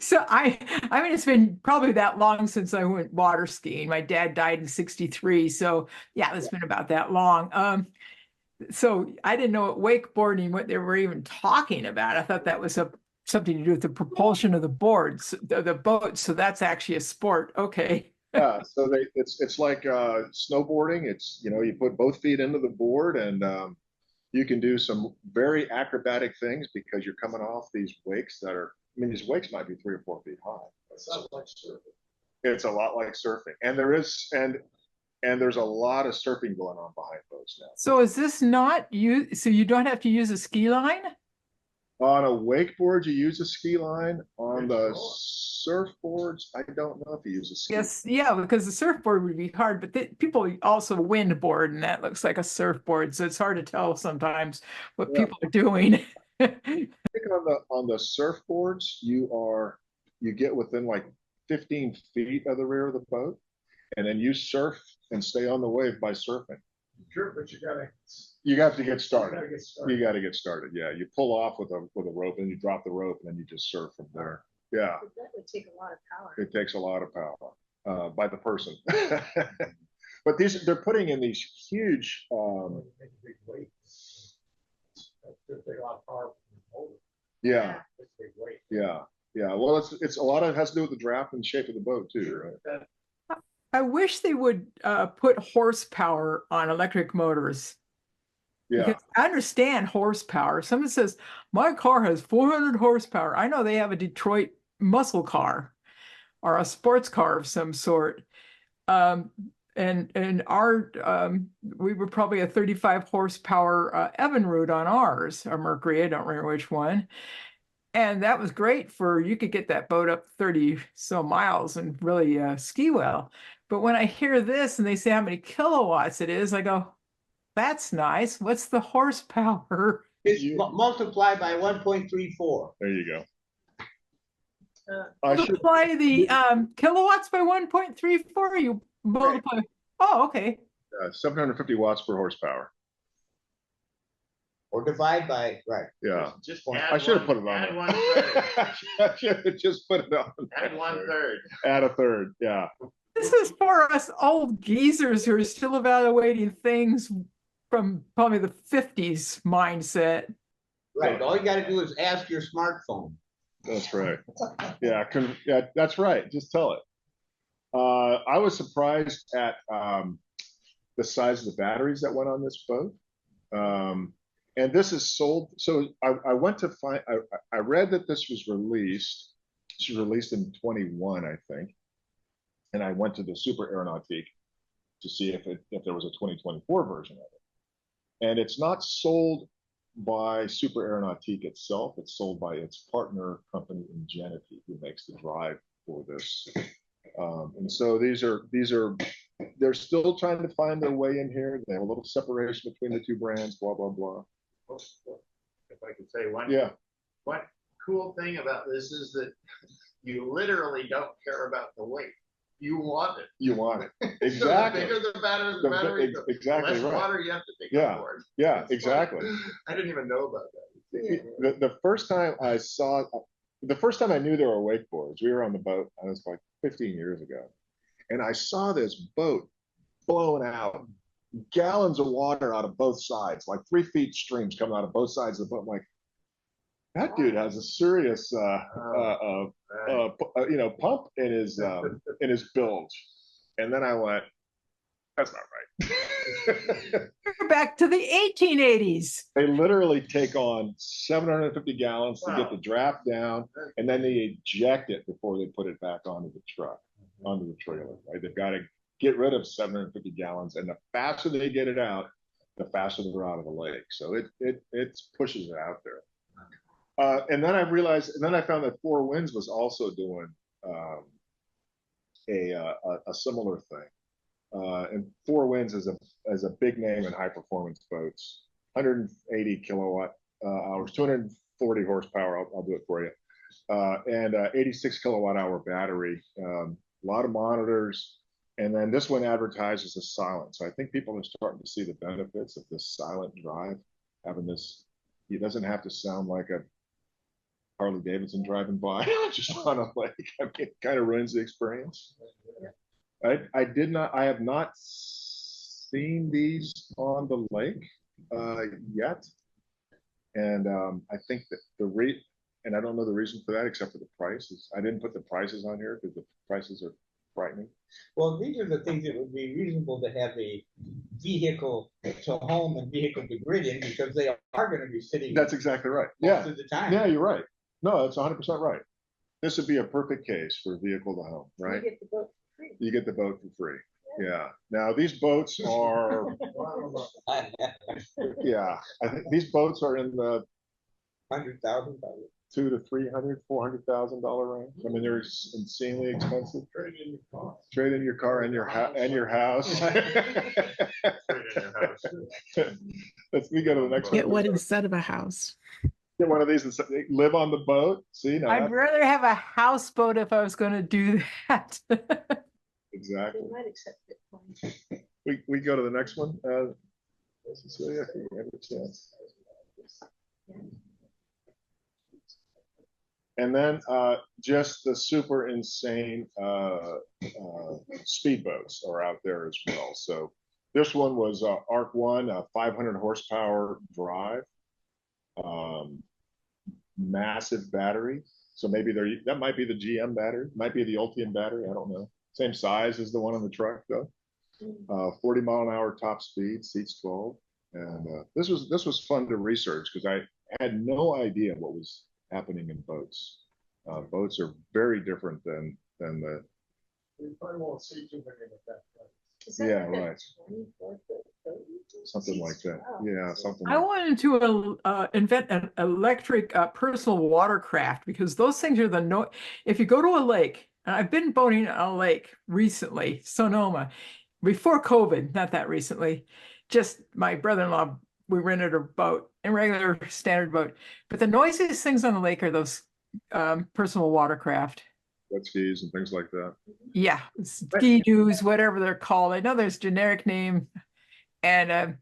So I mean, it's been probably that long since I went water skiing. My dad died in 63. So yeah, it's been about that long. So I didn't know wakeboarding, what they were even talking about. I thought that was something to do with the propulsion of the boards, the boat. So that's actually a sport. Okay. Yeah, so it's like snowboarding. It's, you know, you put both feet into the board and you can do some very acrobatic things because you're coming off these wakes that are, I mean, these wakes might be 3 or 4 feet high. It sounds like surfing. It's a lot like surfing. And there's a lot of surfing going on behind boats now. So is this not you? So you don't have to use a ski line? On a wakeboard, you use a ski line. On the surfboards, I don't know if you use a ski. Yes, yeah, because the surfboard would be hard, but people also windboard, and that looks like a surfboard, so it's hard to tell sometimes what people are doing. I think on the surfboards, you get within like 15 feet of the rear of the boat, and then you surf and stay on the wave by surfing. Sure, but you have to get started. You got to get started. Yeah, you pull off with a rope, and you drop the rope, and then you just surf from there. Yeah, That would take a lot of power. it takes a lot of power by the person. But they're putting in these huge. big weights. That's a lot of power. Yeah, Big weight. yeah. Well, it's a lot of it has to do with the draft and shape of the boat too, right? I wish they would put horsepower on electric motors. Yeah. Because I understand horsepower. Someone says, my car has 400 horsepower. I know they have a Detroit muscle car or a sports car of some sort. And our we were probably a 35 horsepower Evinrude on ours, or Mercury, I don't remember which one. And that was great you could get that boat up 30 so miles and really ski well. But when I hear this and they say how many kilowatts it is, I go, that's nice. What's the horsepower? It's multiplied by 1.34. There you go. Multiply the kilowatts by 1.34. You multiply. Right. Oh, okay. 750 watts per horsepower. Or divide by, right. Yeah. I should have put it on. Add 1/3. I should have just put it on. Add 1/3. Add a third. Yeah. This is for us old geezers who are still evaluating things from probably the 50s mindset. Right. All you got to do is ask your smartphone. That's right. Yeah. That's right. Just tell it. I was surprised at the size of the batteries that went on this boat. And this is sold. So I went to find, I read that this was released. This was released in 21, I think. And I went to the Super Aeronautique to see if there was a 2024 version of it. And it's not sold by Super Aeronautique itself. It's sold by its partner company, Ingenuity, who makes the drive for this. And so they're still trying to find their way in here. They have a little separation between the two brands, blah, blah, blah. I could say one. Yeah. One cool thing about this is that you literally don't care about the weight. You want it. You want it. So Exactly. the bigger the battery, the Exactly less right. water you have to take Yeah. on board. Yeah, It's exactly. funny. I didn't even know about that. The first time I saw, the first time I knew there were wakeboards, we were on the boat, I was like 15 years ago. And I saw this boat blowing out gallons of water out of both sides, like 3 feet streams coming out of both sides of the boat. I'm like, that dude has a serious, pump in his bilge. And then I went, that's not right. We're back to the 1880s. They literally take on 750 gallons to get the draft down, and then they eject it before they put it back onto the truck, onto the trailer, right? They've got to get rid of 750 gallons, and the faster they get it out, the faster they're out of the lake. So it pushes it out there. And then I realized, and then I found that Four Winds was also doing a similar thing. And Four Winds is a big name in high performance boats. 180 kilowatt hours, 240 horsepower. I'll do it for you. And 86 kilowatt hour battery. A lot of monitors. And then this one advertises as silent. So I think people are starting to see the benefits of this silent drive. Having this, it doesn't have to sound like a Harley Davidson driving by just on a lake. I mean, it kind of ruins the experience. I have not seen these on the lake yet. And I think that and I don't know the reason for that except for the prices. I didn't put the prices on here because the prices are frightening. Well, these are the things that would be reasonable to have a vehicle to home and vehicle to grid in, because they are going to be sitting. That's exactly right. Most of the time. Yeah, you're right. No, that's 100% right. This would be a perfect case for vehicle to home, right? You get the boat for free. You get the boat for free. Yeah. Now these boats are, yeah, I think these boats are in the $100,000. $200,000 to $300,000, $400,000 range. I mean, they're insanely expensive. Trade in your car. Trade in your car and your house. Let's we go to the next one. Get one instead of a house. Get one of these and live on the boat. See, now I'd rather have a houseboat if I was going to do that. exactly. They might accept Bitcoin. We go to the next one. Cecilia, if you have a chance. And then just the super insane speedboats are out there as well. So this one was Arc One, a 500 horsepower drive, massive battery. So maybe that might be the GM battery, might be the Ultium battery. I don't know. Same size as the one on the truck though. 40 mile an hour top speed, seats 12. And this was fun to research because I had no idea what was happening in boats. Boats are very different than the. You probably won't see too many of that. Is that Yeah, like a right. 24-foot boat? Something like that. Wow. Yeah, something. I Like wanted to invent an electric personal watercraft, because those things are if you go to a lake, and I've been boating on a lake recently, Sonoma, before COVID, not that recently, just my brother-in-law, we rented a boat, a regular standard boat. But the noisiest things on the lake are those personal watercraft. jet skis and things like that. Yeah, ski-doos, whatever they're called. I know there's generic name. And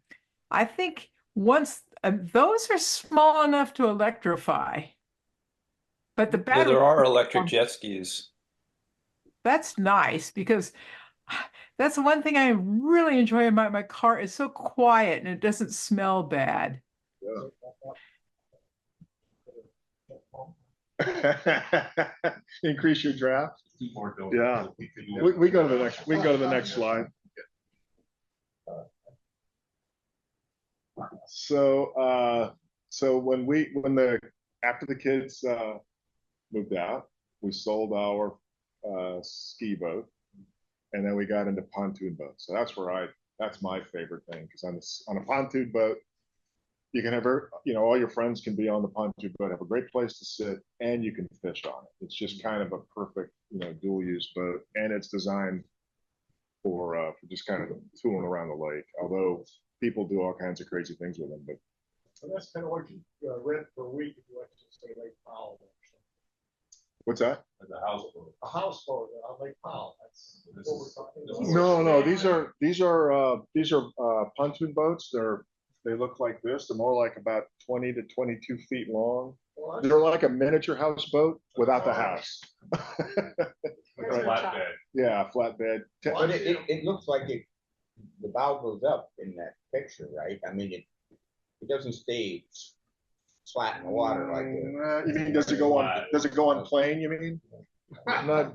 I think once those are small enough to electrify, but the Yeah, battery. there are electric jet skis. That's nice, because that's the one thing I really enjoy about my car. It's so quiet and it doesn't smell bad. Yeah. Increase your draft. Yeah. We go to the next. We can go to the next slide. So after the kids moved out, we sold our ski boat, and then we got into pontoon boats. So that's my favorite thing, because on a pontoon boat, you can have all your friends can be on the pontoon boat, have a great place to sit, and you can fish on it. It's just kind of a perfect dual use boat, and it's designed for just kind of tooling around the lake. Although people do all kinds of crazy things with them, but So that's kind of what you rent per week if you went to say Lake Powell or something. What's that? As a houseboat. A houseboat on Lake Powell. That's This what we're is- talking this about. is- No, these are pontoon boats. They look like this. They're more like about 20 to 22 feet long. Well, They're like a miniature houseboat without the house. There's no top. Flatbed. Yeah, flatbed. But it looks like the bow goes up in that picture, right? I mean, it doesn't stay flat in the water like it. You mean, does it go on plane, you mean? Not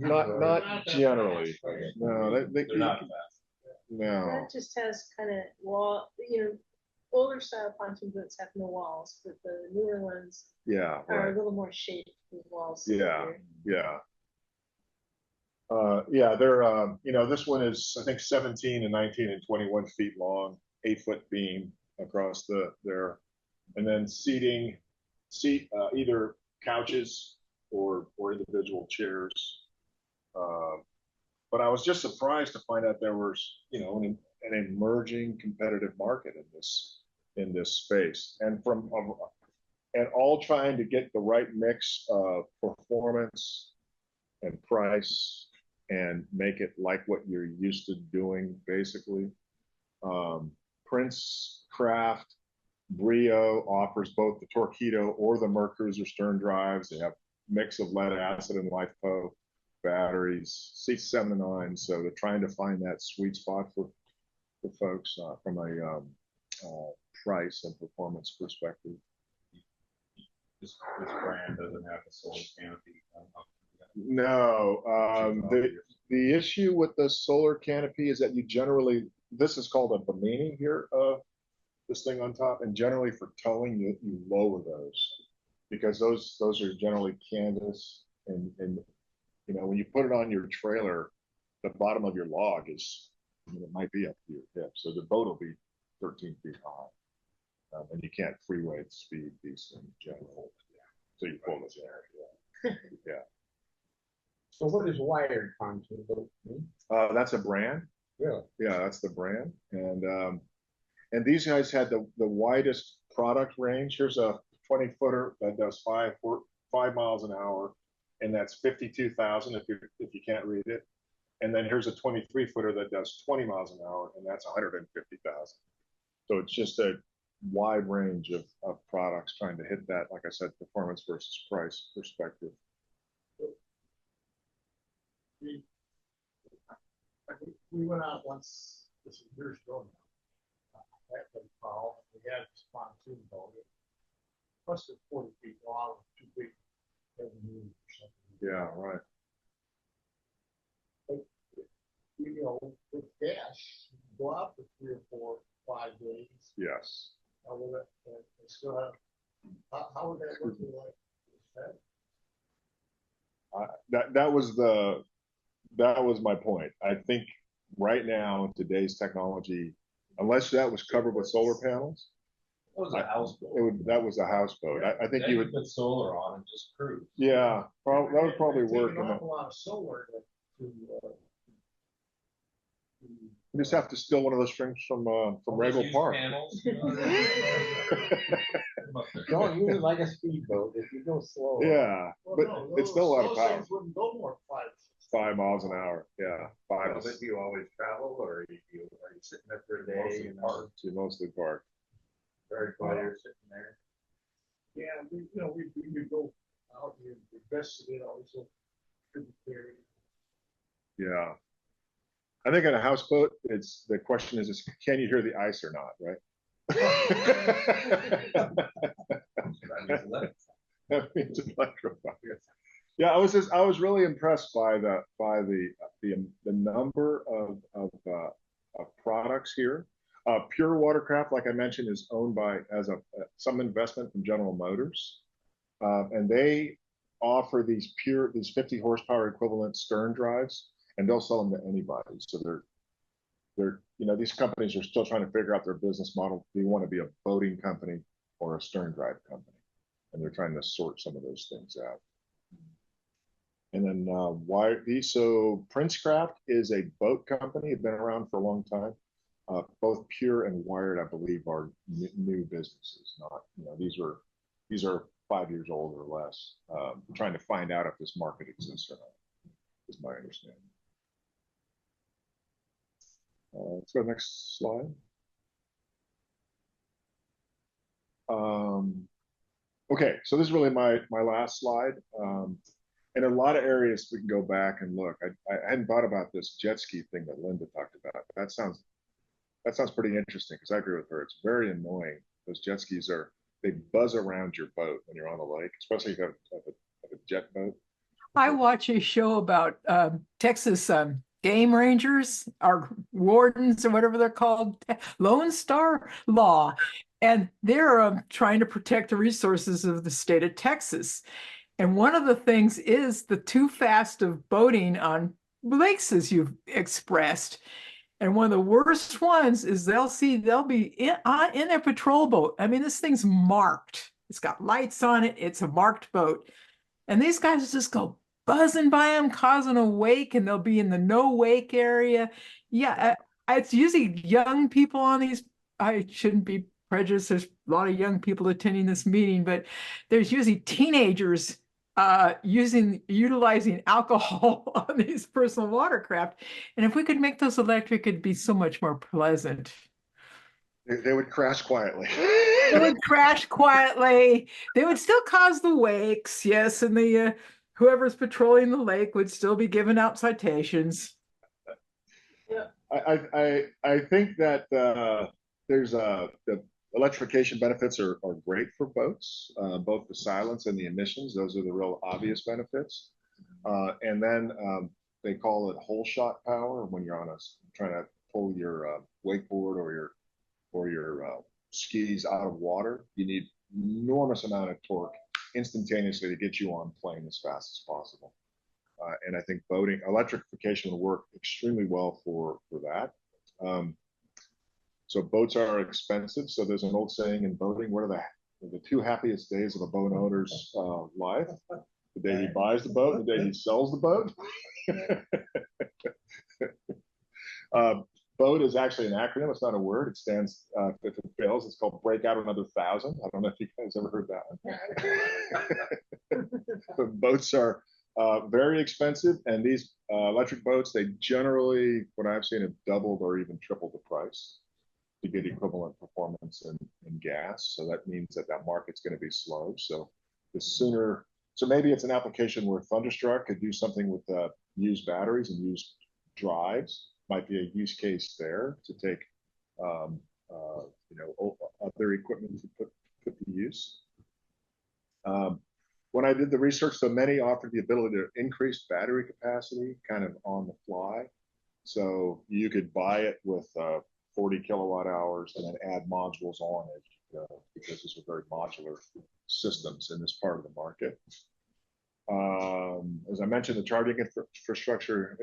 generally. No, They're not fast. no. That just has kind of wall, older style pontoon boats have no walls, but the newer ones Yeah, are right. a little more shaped with walls. Yeah, yeah. Yeah, they're, this one is, I think 17 and 19 and 21 feet long, 8-foot beam across there. And then either couches or individual chairs. But I was just surprised to find out there was, an emerging competitive market in this space, and all trying to get the right mix of performance and price and make it like what you're used to doing, basically. Prince Craft Brio offers both the Torpedo or the Mercruiser stern drives. They have mix of lead acid and LiFePO batteries, seats 7 to 9. So they're trying to find that sweet spot for folks from a price and performance perspective. This brand doesn't have a solar canopy. No, the issue with the solar canopy is that this is called a Bimini here, this thing on top, and generally for towing, you lower those because those are generally canvas, and when you put it on your trailer, the bottom of your log is, it might be up to your hip, so the boat will be 13 feet high, and you can't freeway the speed piece in general, so you pull this there. Yeah. So what does wired pontoon boat mean? That's a brand. Really? Yeah, that's the brand. And these guys had the widest product range. Here's a 20-footer that does 5 miles an hour, and that's 52,000 if you can't read it. And then here's a 23-footer that does 20 miles an hour, and that's 150,000. So it's just a wide range of products trying to hit that, like I said, performance versus price perspective. We went out once, this is years ago now, at Lake Powell, we had this pontoon boat. It must have 40 feet long, too big. Or something. Yeah, right. But, with gas, you can go out for 3 or 4, 5 days. Yes. They still have, how would that look like? That was my point. I think right now, today's technology, unless that was covered with solar panels, That was a houseboat. that was a houseboat. I think Then you would. put solar on and just cruise. Yeah, that would probably work. An awful lot of solar to You just have to steal one of those strings from Regal Use Park. panels. Don't use it like a speedboat if you go slow. Yeah, but it's still a lot of those power. things wouldn't go more than 5 miles an hour. Yeah, 5. But do you always travel, or are you sitting there for a day? You mostly park. Very quiet, you're sitting there. Yeah, we could go out and invest it, so tributary. Yeah. I think on a houseboat, the question is can you hear the ice or not, right? That means electrified. Yeah, I was really impressed by the number of products here. Pure Watercraft, like I mentioned, is owned by some investment from General Motors, and they offer these 50 horsepower equivalent stern drives, and they'll sell them to anybody. So they're these companies are still trying to figure out their business model. Do you want to be a boating company or a stern drive company? And they're trying to sort some of those things out. And then so Princecraft is a boat company, been around for a long time. Both Pure and Wired, I believe, are new businesses, not these are 5 years old or less. Trying to find out if this market exists or not, is my understanding. Let's go next slide. Okay, so this is really my last slide. In a lot of areas we can go back and look. I hadn't thought about this jet ski thing that Linda talked about. That sounds pretty interesting, because I agree with her. It's very annoying. Those jet skis they buzz around your boat when you're on the lake, especially if you have a jet boat. I watch a show about Texas game rangers or wardens or whatever they're called, Lone Star Law, and they're trying to protect the resources of the state of Texas. And one of the things is the too fast of boating on lakes, as you've expressed. And one of the worst ones is they'll be in a patrol boat. I mean, this thing's marked. It's got lights on it. It's a marked boat. And these guys just go buzzing by them, causing a wake, and they'll be in the no wake area. Yeah, it's usually young people on these. I shouldn't be prejudiced. There's a lot of young people attending this meeting, but there's usually teenagers utilizing alcohol on these personal watercraft. And if we could make those electric, it'd be so much more pleasant. They would crash quietly. They would crash quietly. They would still cause the wakes, yes, and the whoever's patrolling the lake would still be giving out citations. I think that there's the electrification benefits are great for boats, both the silence and the emissions. Those are the real obvious benefits. And then they call it whole shot power when you're trying to pull your wakeboard or your skis out of water. You need enormous amount of torque instantaneously to get you on plane as fast as possible. And I think boating electrification will work extremely well for that. So boats are expensive. So there's an old saying in boating: what are the two happiest days of a boat owner's life? The day he buys the boat, and the day he sells the boat. BOAT is actually an acronym. It's not a word. It stands, if it fails, it's called break out another 1,000. I don't know if you guys ever heard that one. But boats are very expensive, and these electric boats, they generally, what I've seen, have doubled or even tripled the price to get equivalent performance in gas. So that means that market's going to be slow. So the sooner, so maybe it's an application where Thunderstruck could do something with used batteries and used drives. Might be a use case there to take other equipment to put to use. When I did the research, so many offered the ability to increase battery capacity kind of on the fly. So you could buy it with 40 kilowatt hours and then add modules on it, because these are very modular systems in this part of the market. As I mentioned, the charging infrastructure,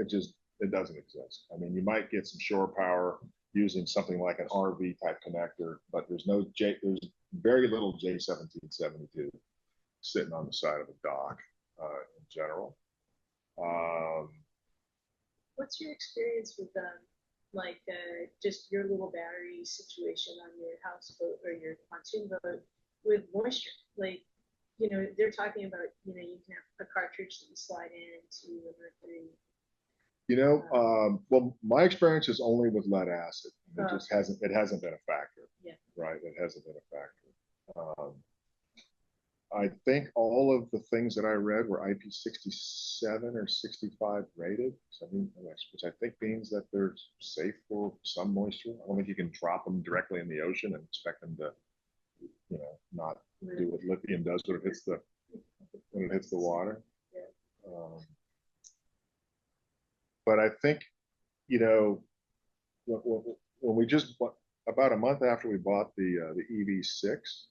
it doesn't exist. I mean, you might get some shore power using something like an RV type connector, but there's very little J1772 sitting on the side of a dock in general. What's your experience with just your little battery situation on your houseboat or your pontoon boat with moisture? They're talking about, you can have a cartridge that you slide into a mercury. Well, my experience is only with lead acid. It just hasn't been a factor. Yeah. Right. It hasn't been a factor. I think all of the things that I read were IP67 or 65 rated, which I think means that they're safe for some moisture. I don't think you can drop them directly in the ocean and expect them to, not do what lithium does when it hits the water. Yeah. But I think, when we just about a month after we bought the EV6,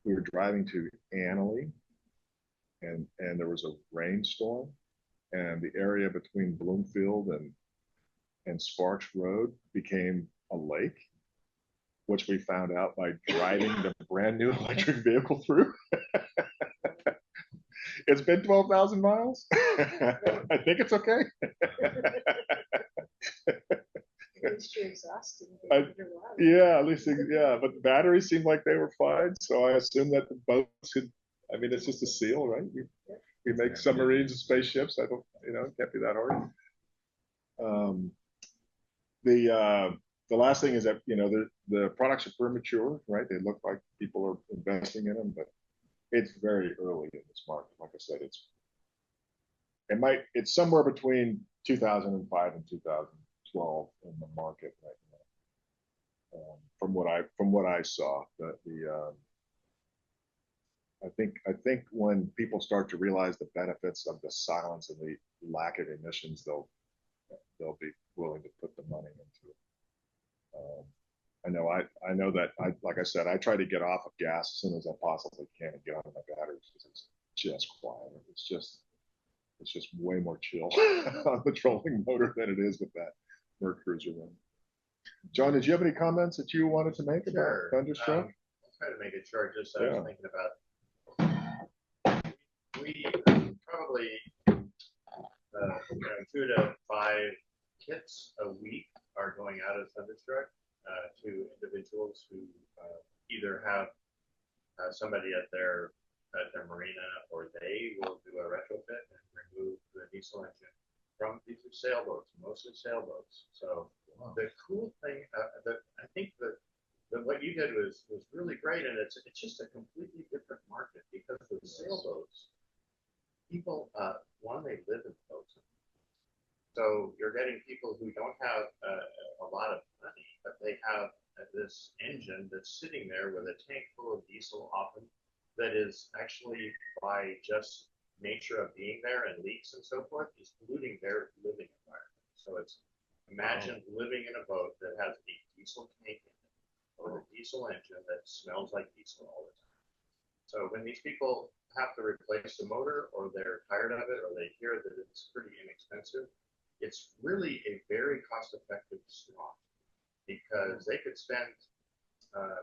we were driving to Annalee, and there was a rainstorm, and the area between Bloomfield and Sparks Road became a lake, which we found out by driving the brand new electric vehicle through. It's been 12,000 miles. I think it's okay. least you're exhausted. Yeah, at least, yeah, but the batteries seemed like they were fine, so I assume that the boats could, I mean, it's just a seal, right? We make submarines and spaceships, I don't, it can't be that hard. The last thing is that, the products are premature, right? They look like people are investing in them, but it's very early in this market. Like I said, it's somewhere between 2005 and 2012 in the market right now. From what I saw, I think when people start to realize the benefits of the silence and the lack of emissions, they'll be willing to put the money into it. I know that like I said, I try to get off of gas as soon as I possibly can and get on my batteries because it's just quiet. It's just way more chill on the trolling motor than it is with that Merc Cruiser one. John, did you have any comments that you wanted to make about Thunderstruck? I'll try to make it short. Just I was thinking about we probably 2 to 5 kits a week are going out of Thunderstruck to individuals who either have somebody at their marina, or they will do a retrofit and remove the diesel engine from these are sailboats, mostly sailboats. So the cool thing that I think that what you did was really great, and it's just a completely different market because with sailboats, people one, they live in boats. So you're getting people who don't have a lot of money, but they have this engine that's sitting there with a tank full of diesel often that is actually, by just nature of being there and leaks and so forth, is polluting their living environment. So it's, imagine living in a boat that has a diesel tank in it or a diesel engine that smells like diesel all the time. So when these people have to replace the motor, or they're tired of it, or they hear that it's pretty inexpensive, it's really a very cost-effective swap, because they could spend $1,000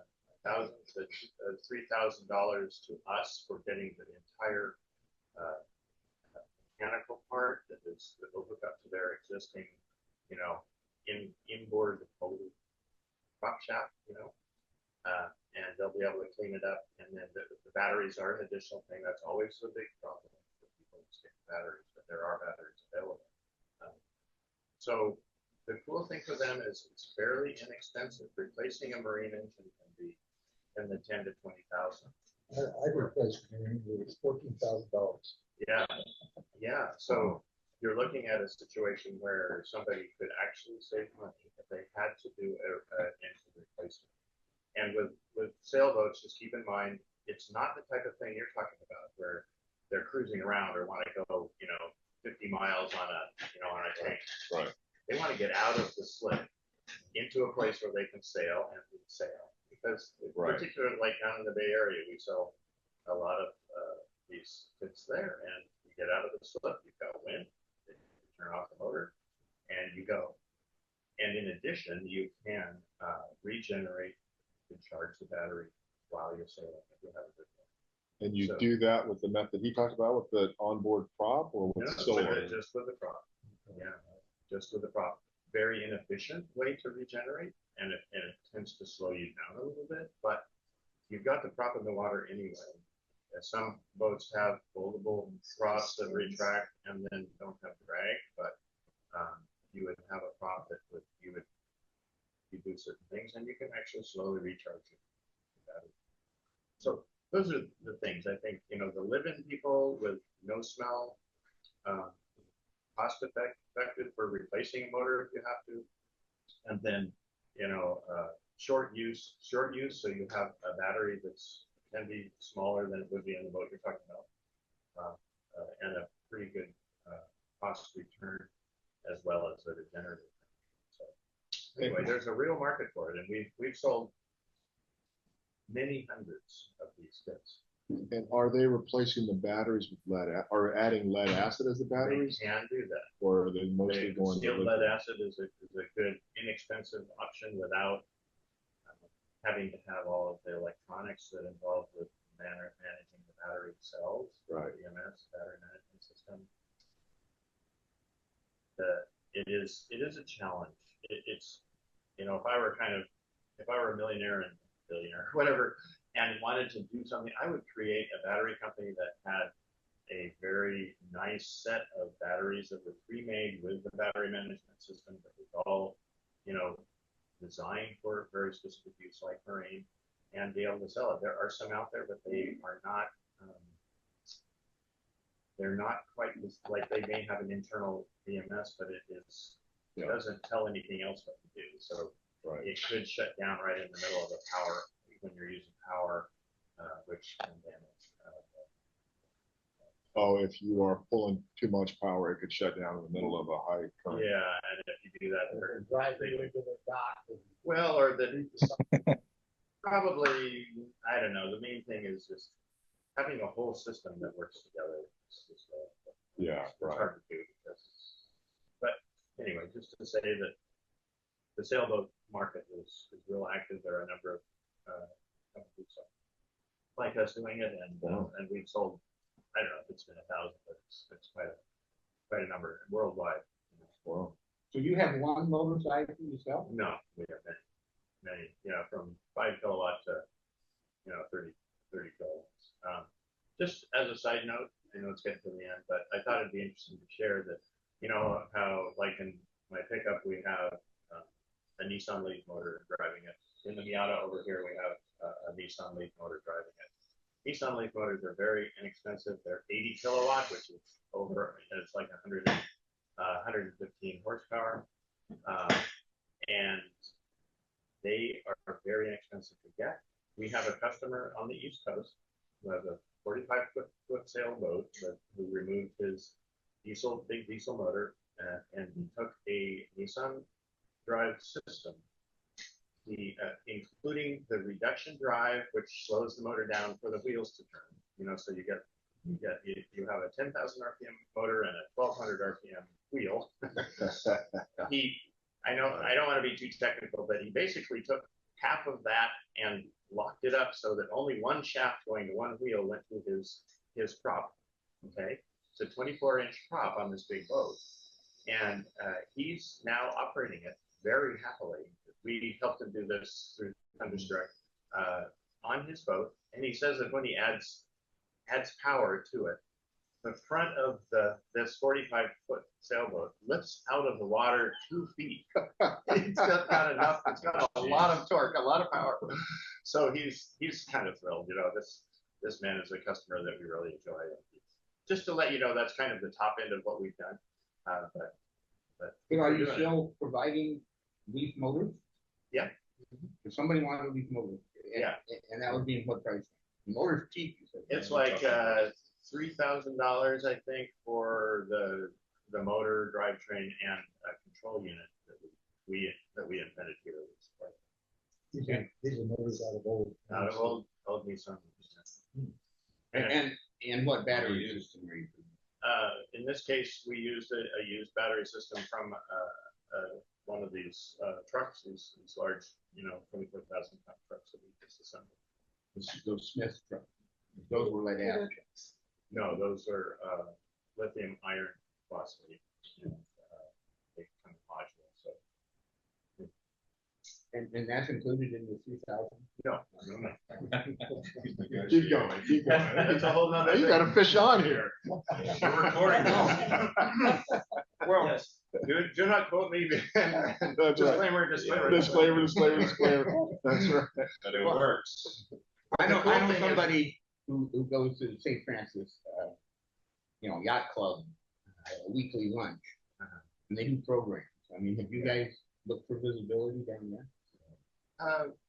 to $3,000 to us for getting the entire mechanical part that will hook up to their existing, inboard prop shaft, and they'll be able to clean it up. And then the batteries are an additional thing. That's always the big problem for people who stick batteries, but there are batteries available. So the cool thing for them is it's fairly inexpensive. Replacing a marine engine can be in the 10 to 20,000. I replaced a marine engine, it's $14,000. Yeah. So you're looking at a situation where somebody could actually save money if they had to do an engine replacement. And with sailboats, just keep in mind, it's not the type of thing you're talking about where they're cruising around or want to go, 50 miles on a tank. Right. They want to get out of the slip into a place where they can sail and sail. Because particularly like down in the Bay Area, we sell a lot of these kits there, and you get out of the slip, you've got wind, you turn off the motor, and you go. And in addition, you can regenerate and charge the battery while you're sailing if you have a good one. And you do that with the method he talked about, with the onboard prop, or with solar? Just with the prop. Yeah, just with the prop. Very inefficient way to regenerate, and it tends to slow you down a little bit, but you've got the prop in the water anyway. Some boats have foldable props that retract and then don't have drag, but you would have a prop that you do certain things, and you can actually slowly recharge it. So those are the things. I think, the live-in people with no smell, cost effective for replacing a motor if you have to, and then short use, so you have a battery that's can be smaller than it would be in the boat you're talking about, and a pretty good cost return, as well as a regenerative. So anyway, there's a real market for it, and we've sold many hundreds of these kits. And are they replacing the batteries with lead, or adding lead acid as the batteries? They can do that. Or are they mostly going steel lead acid is a good, inexpensive option without having to have all of the electronics that involve with managing the battery cells, right? EMS, battery management system. It is a challenge. It's if I were a millionaire and billionaire, whatever, and wanted to do something, I would create a battery company that had a very nice set of batteries that were pre-made with the battery management system that was all, designed for very specific use like marine, and be able to sell it. There are some out there, but they are not, they're not quite like they may have an internal BMS, but it doesn't tell anything else what to do. So it could shut down right in the middle of the power when you're using power, which can damage. Oh, if you are pulling too much power, it could shut down in the middle of a high current. Yeah, and if you do that, they're Driving into the dock. well, or the probably, I don't know. The main thing is just having a whole system that works together. Yeah, it's right. hard to do. But anyway, just to say that the sailboat market is real active. There are a number of companies like us doing it, and we've sold. I don't know if it's been 1,000, but it's quite a number worldwide. Wow. So you have one motorcycle yourself? No, we have many, from 5 kilowatt to 30 kilowatts. Just as a side note, I know it's getting to the end, but I thought it'd be interesting to share that, how like in my pickup we have a Nissan Leaf motor driving it. In the Miata over here we have a Nissan Leaf motor driving it. Nissan Leaf motors are very inexpensive. They're 80 kilowatt, which is it's like 115 horsepower. And they are very inexpensive to get. We have a customer on the East Coast who has a 45-foot sailboat who removed his big diesel motor and he took a Nissan drive system. Including the reduction drive, which slows the motor down for the wheels to turn. So you have a 10,000 RPM motor and a 1,200 RPM wheel. I don't want to be too technical, but he basically took half of that and locked it up so that only one shaft going to one wheel went to his prop. Okay, it's a 24-inch prop on this big boat, and he's now operating it very happily. We helped him do this through Thunderstruck on his boat, and he says that when he adds power to it, the front of this 45-foot sailboat lifts out of the water 2 feet. It's got enough. It's got a lot of torque, a lot of power. So he's kind of thrilled. This man is a customer that we really enjoy. Just to let you know, that's kind of the top end of what we've done. But are you still providing Leaf motors? Yeah. If somebody wanted a Leaf motor, and that would be in what price? The motor's cheap. You said. It's like $3,000, I think, for the motor, drivetrain, and a control unit that we invented here. These are motors out of old Nissan. And what battery system are you? In this case, we used a used battery system from one of these trucks, these large, 24,000 pound trucks that we just assembled. Those Smith trucks. Those were lead acid trucks. No, those are lithium iron phosphate. They come modular. So. And that's included in the 3,000? No. Keep going. That's a whole nother. You got to fish on here. We're recording. Well, yes. Do not quote me. Disclaimer. That's right. But it works. I know somebody who goes to the St. Francis, yacht club, a weekly lunch, and they do programs. I mean, have you guys looked for visibility down there?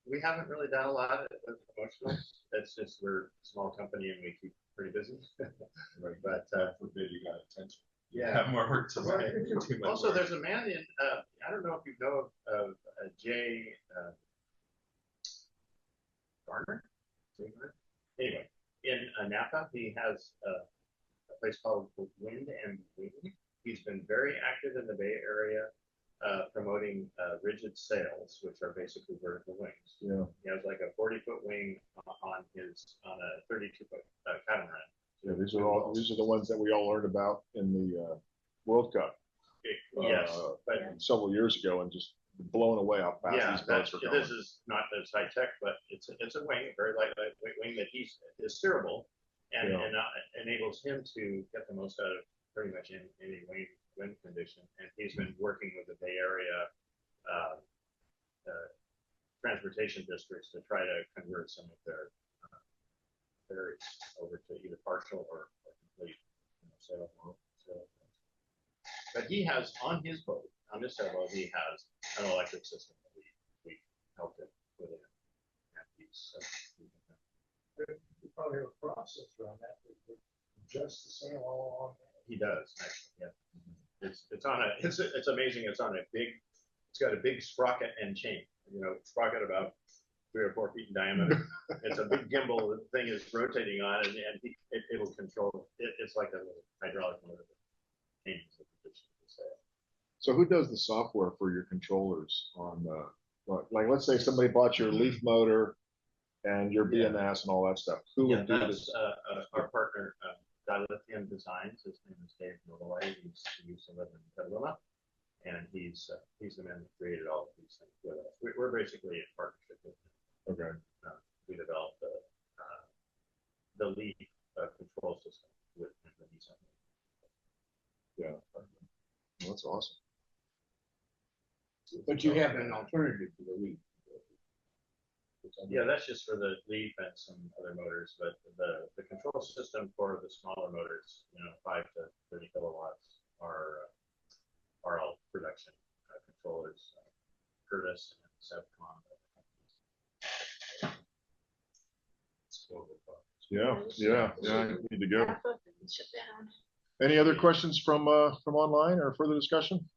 We haven't really done a lot of promotional. It's just we're a small company and we keep pretty busy. But forbid you got attention. Yeah, have more work to do. Also, there's a man in I don't know if you know of Jay Garner. Anyway, in Napa, he has a place called Wind and Wing. He's been very active in the Bay Area, promoting rigid sails, which are basically vertical wings. Yeah. He has like a 40-foot wing on a 32-foot catamaran. Yeah, these are the ones that we all learned about in the World Cup. Yes, but several years ago, and just blown away how fast Yeah, these boats are going. this is not as high tech, but it's a wing, a very lightweight wing that is steerable and, Yeah. and enables him to get the most out of pretty much any wind condition. And he's been working with the Bay Area transportation districts to try to convert some of their ferries over to either partial or complete sail. But he has on his boat, on this sailboat, he has an electric system that we helped him put in. And he's You probably have a process around that, just the same all along. he does actually, yeah. It's on a it's amazing. It's on a big. It's got a big sprocket and chain. Sprocket about 3 or 4 feet in diameter. It's a big gimbal. The thing is rotating on, and it will control it. It's like a little hydraulic motor that changes the position of the sail. So who does the software for your controllers on like let's say somebody bought your leaf motor and your BMS and all that stuff. Who would do that's this? our partner, Dilithium Designs. His name is Dave Millaway. He used to live in Petaluma, and he's the man that created all of these things with us. We're basically in partnership with him. Okay. We developed the leaf control system with him that he's on. Yeah. Well, that's awesome. But you have an alternative to the leaf. Yeah, that's just for the leaf and some other motors, but the control system for the smaller motors, 5 to 30 kilowatts, are all production controllers, Curtis and Sevcon. Yeah. You need to go. Wrap up and shut down. Any other questions from online or further discussion?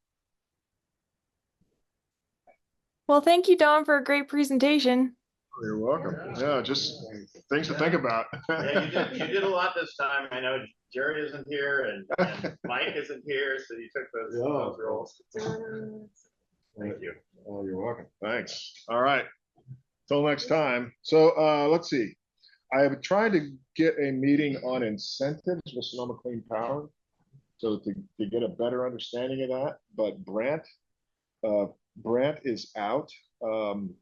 Well, thank you, Don, for a great presentation. You're welcome. Yeah, just things to think about. Yeah, you did a lot this time. I know Jerry isn't here and Mike isn't here, so you took those roles. Thank you. Oh, you're welcome. Thanks. All right. Till next time. So let's see. I have tried to get a meeting on incentives with Sonoma Clean Power, so to get a better understanding of that. But Brant is out on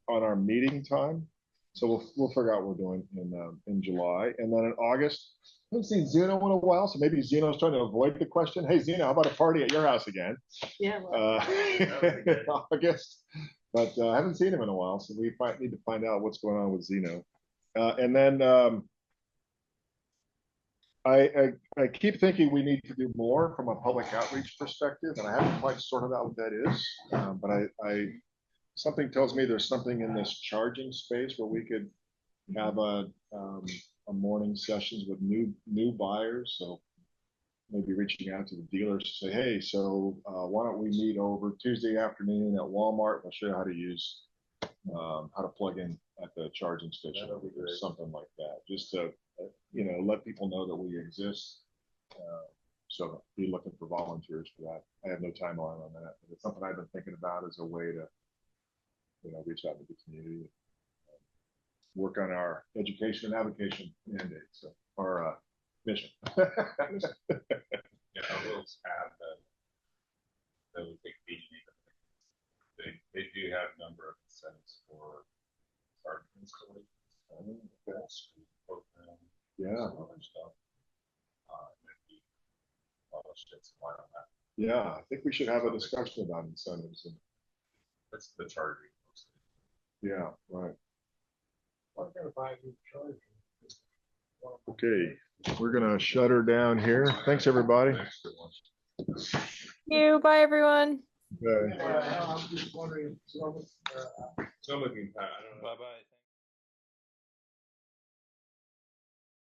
our meeting time, so we'll figure out what we're doing in July, and then in August. I haven't seen Zeno in a while, so maybe Zeno's trying to avoid the question. Hey, Zeno, how about a party at your house again? Yeah. Well, In August, but I haven't seen him in a while, so we might need to find out what's going on with Zeno. And then I keep thinking we need to do more from a public outreach perspective, and I haven't quite sorted out what that is. But I something tells me there's something in this charging space where we could have a morning sessions with new buyers. So maybe reaching out to the dealers to say, hey, so why don't we meet over Tuesday afternoon at Walmart? I'll show you how to use how to plug in at the charging station or something like that, just to let people know that we exist. So be looking for volunteers for that. I have no timeline on that, but it's something I've been thinking about as a way to reach out to the community, work on our education and advocacy mandate, so our mission. Yeah, I will add that we think they do have a number of incentives for charging installations. Program, Yeah. some other stuff. Maybe shed some light on that. Yeah, I think we should have a discussion about incentives. That's the charging. Yeah, right. I'm gonna buy a new charger. Okay, we're gonna shut her down here. Thanks, everybody. Thank you. Bye, everyone. Okay. I'm just wondering, Some of you, I don't know. Bye-bye.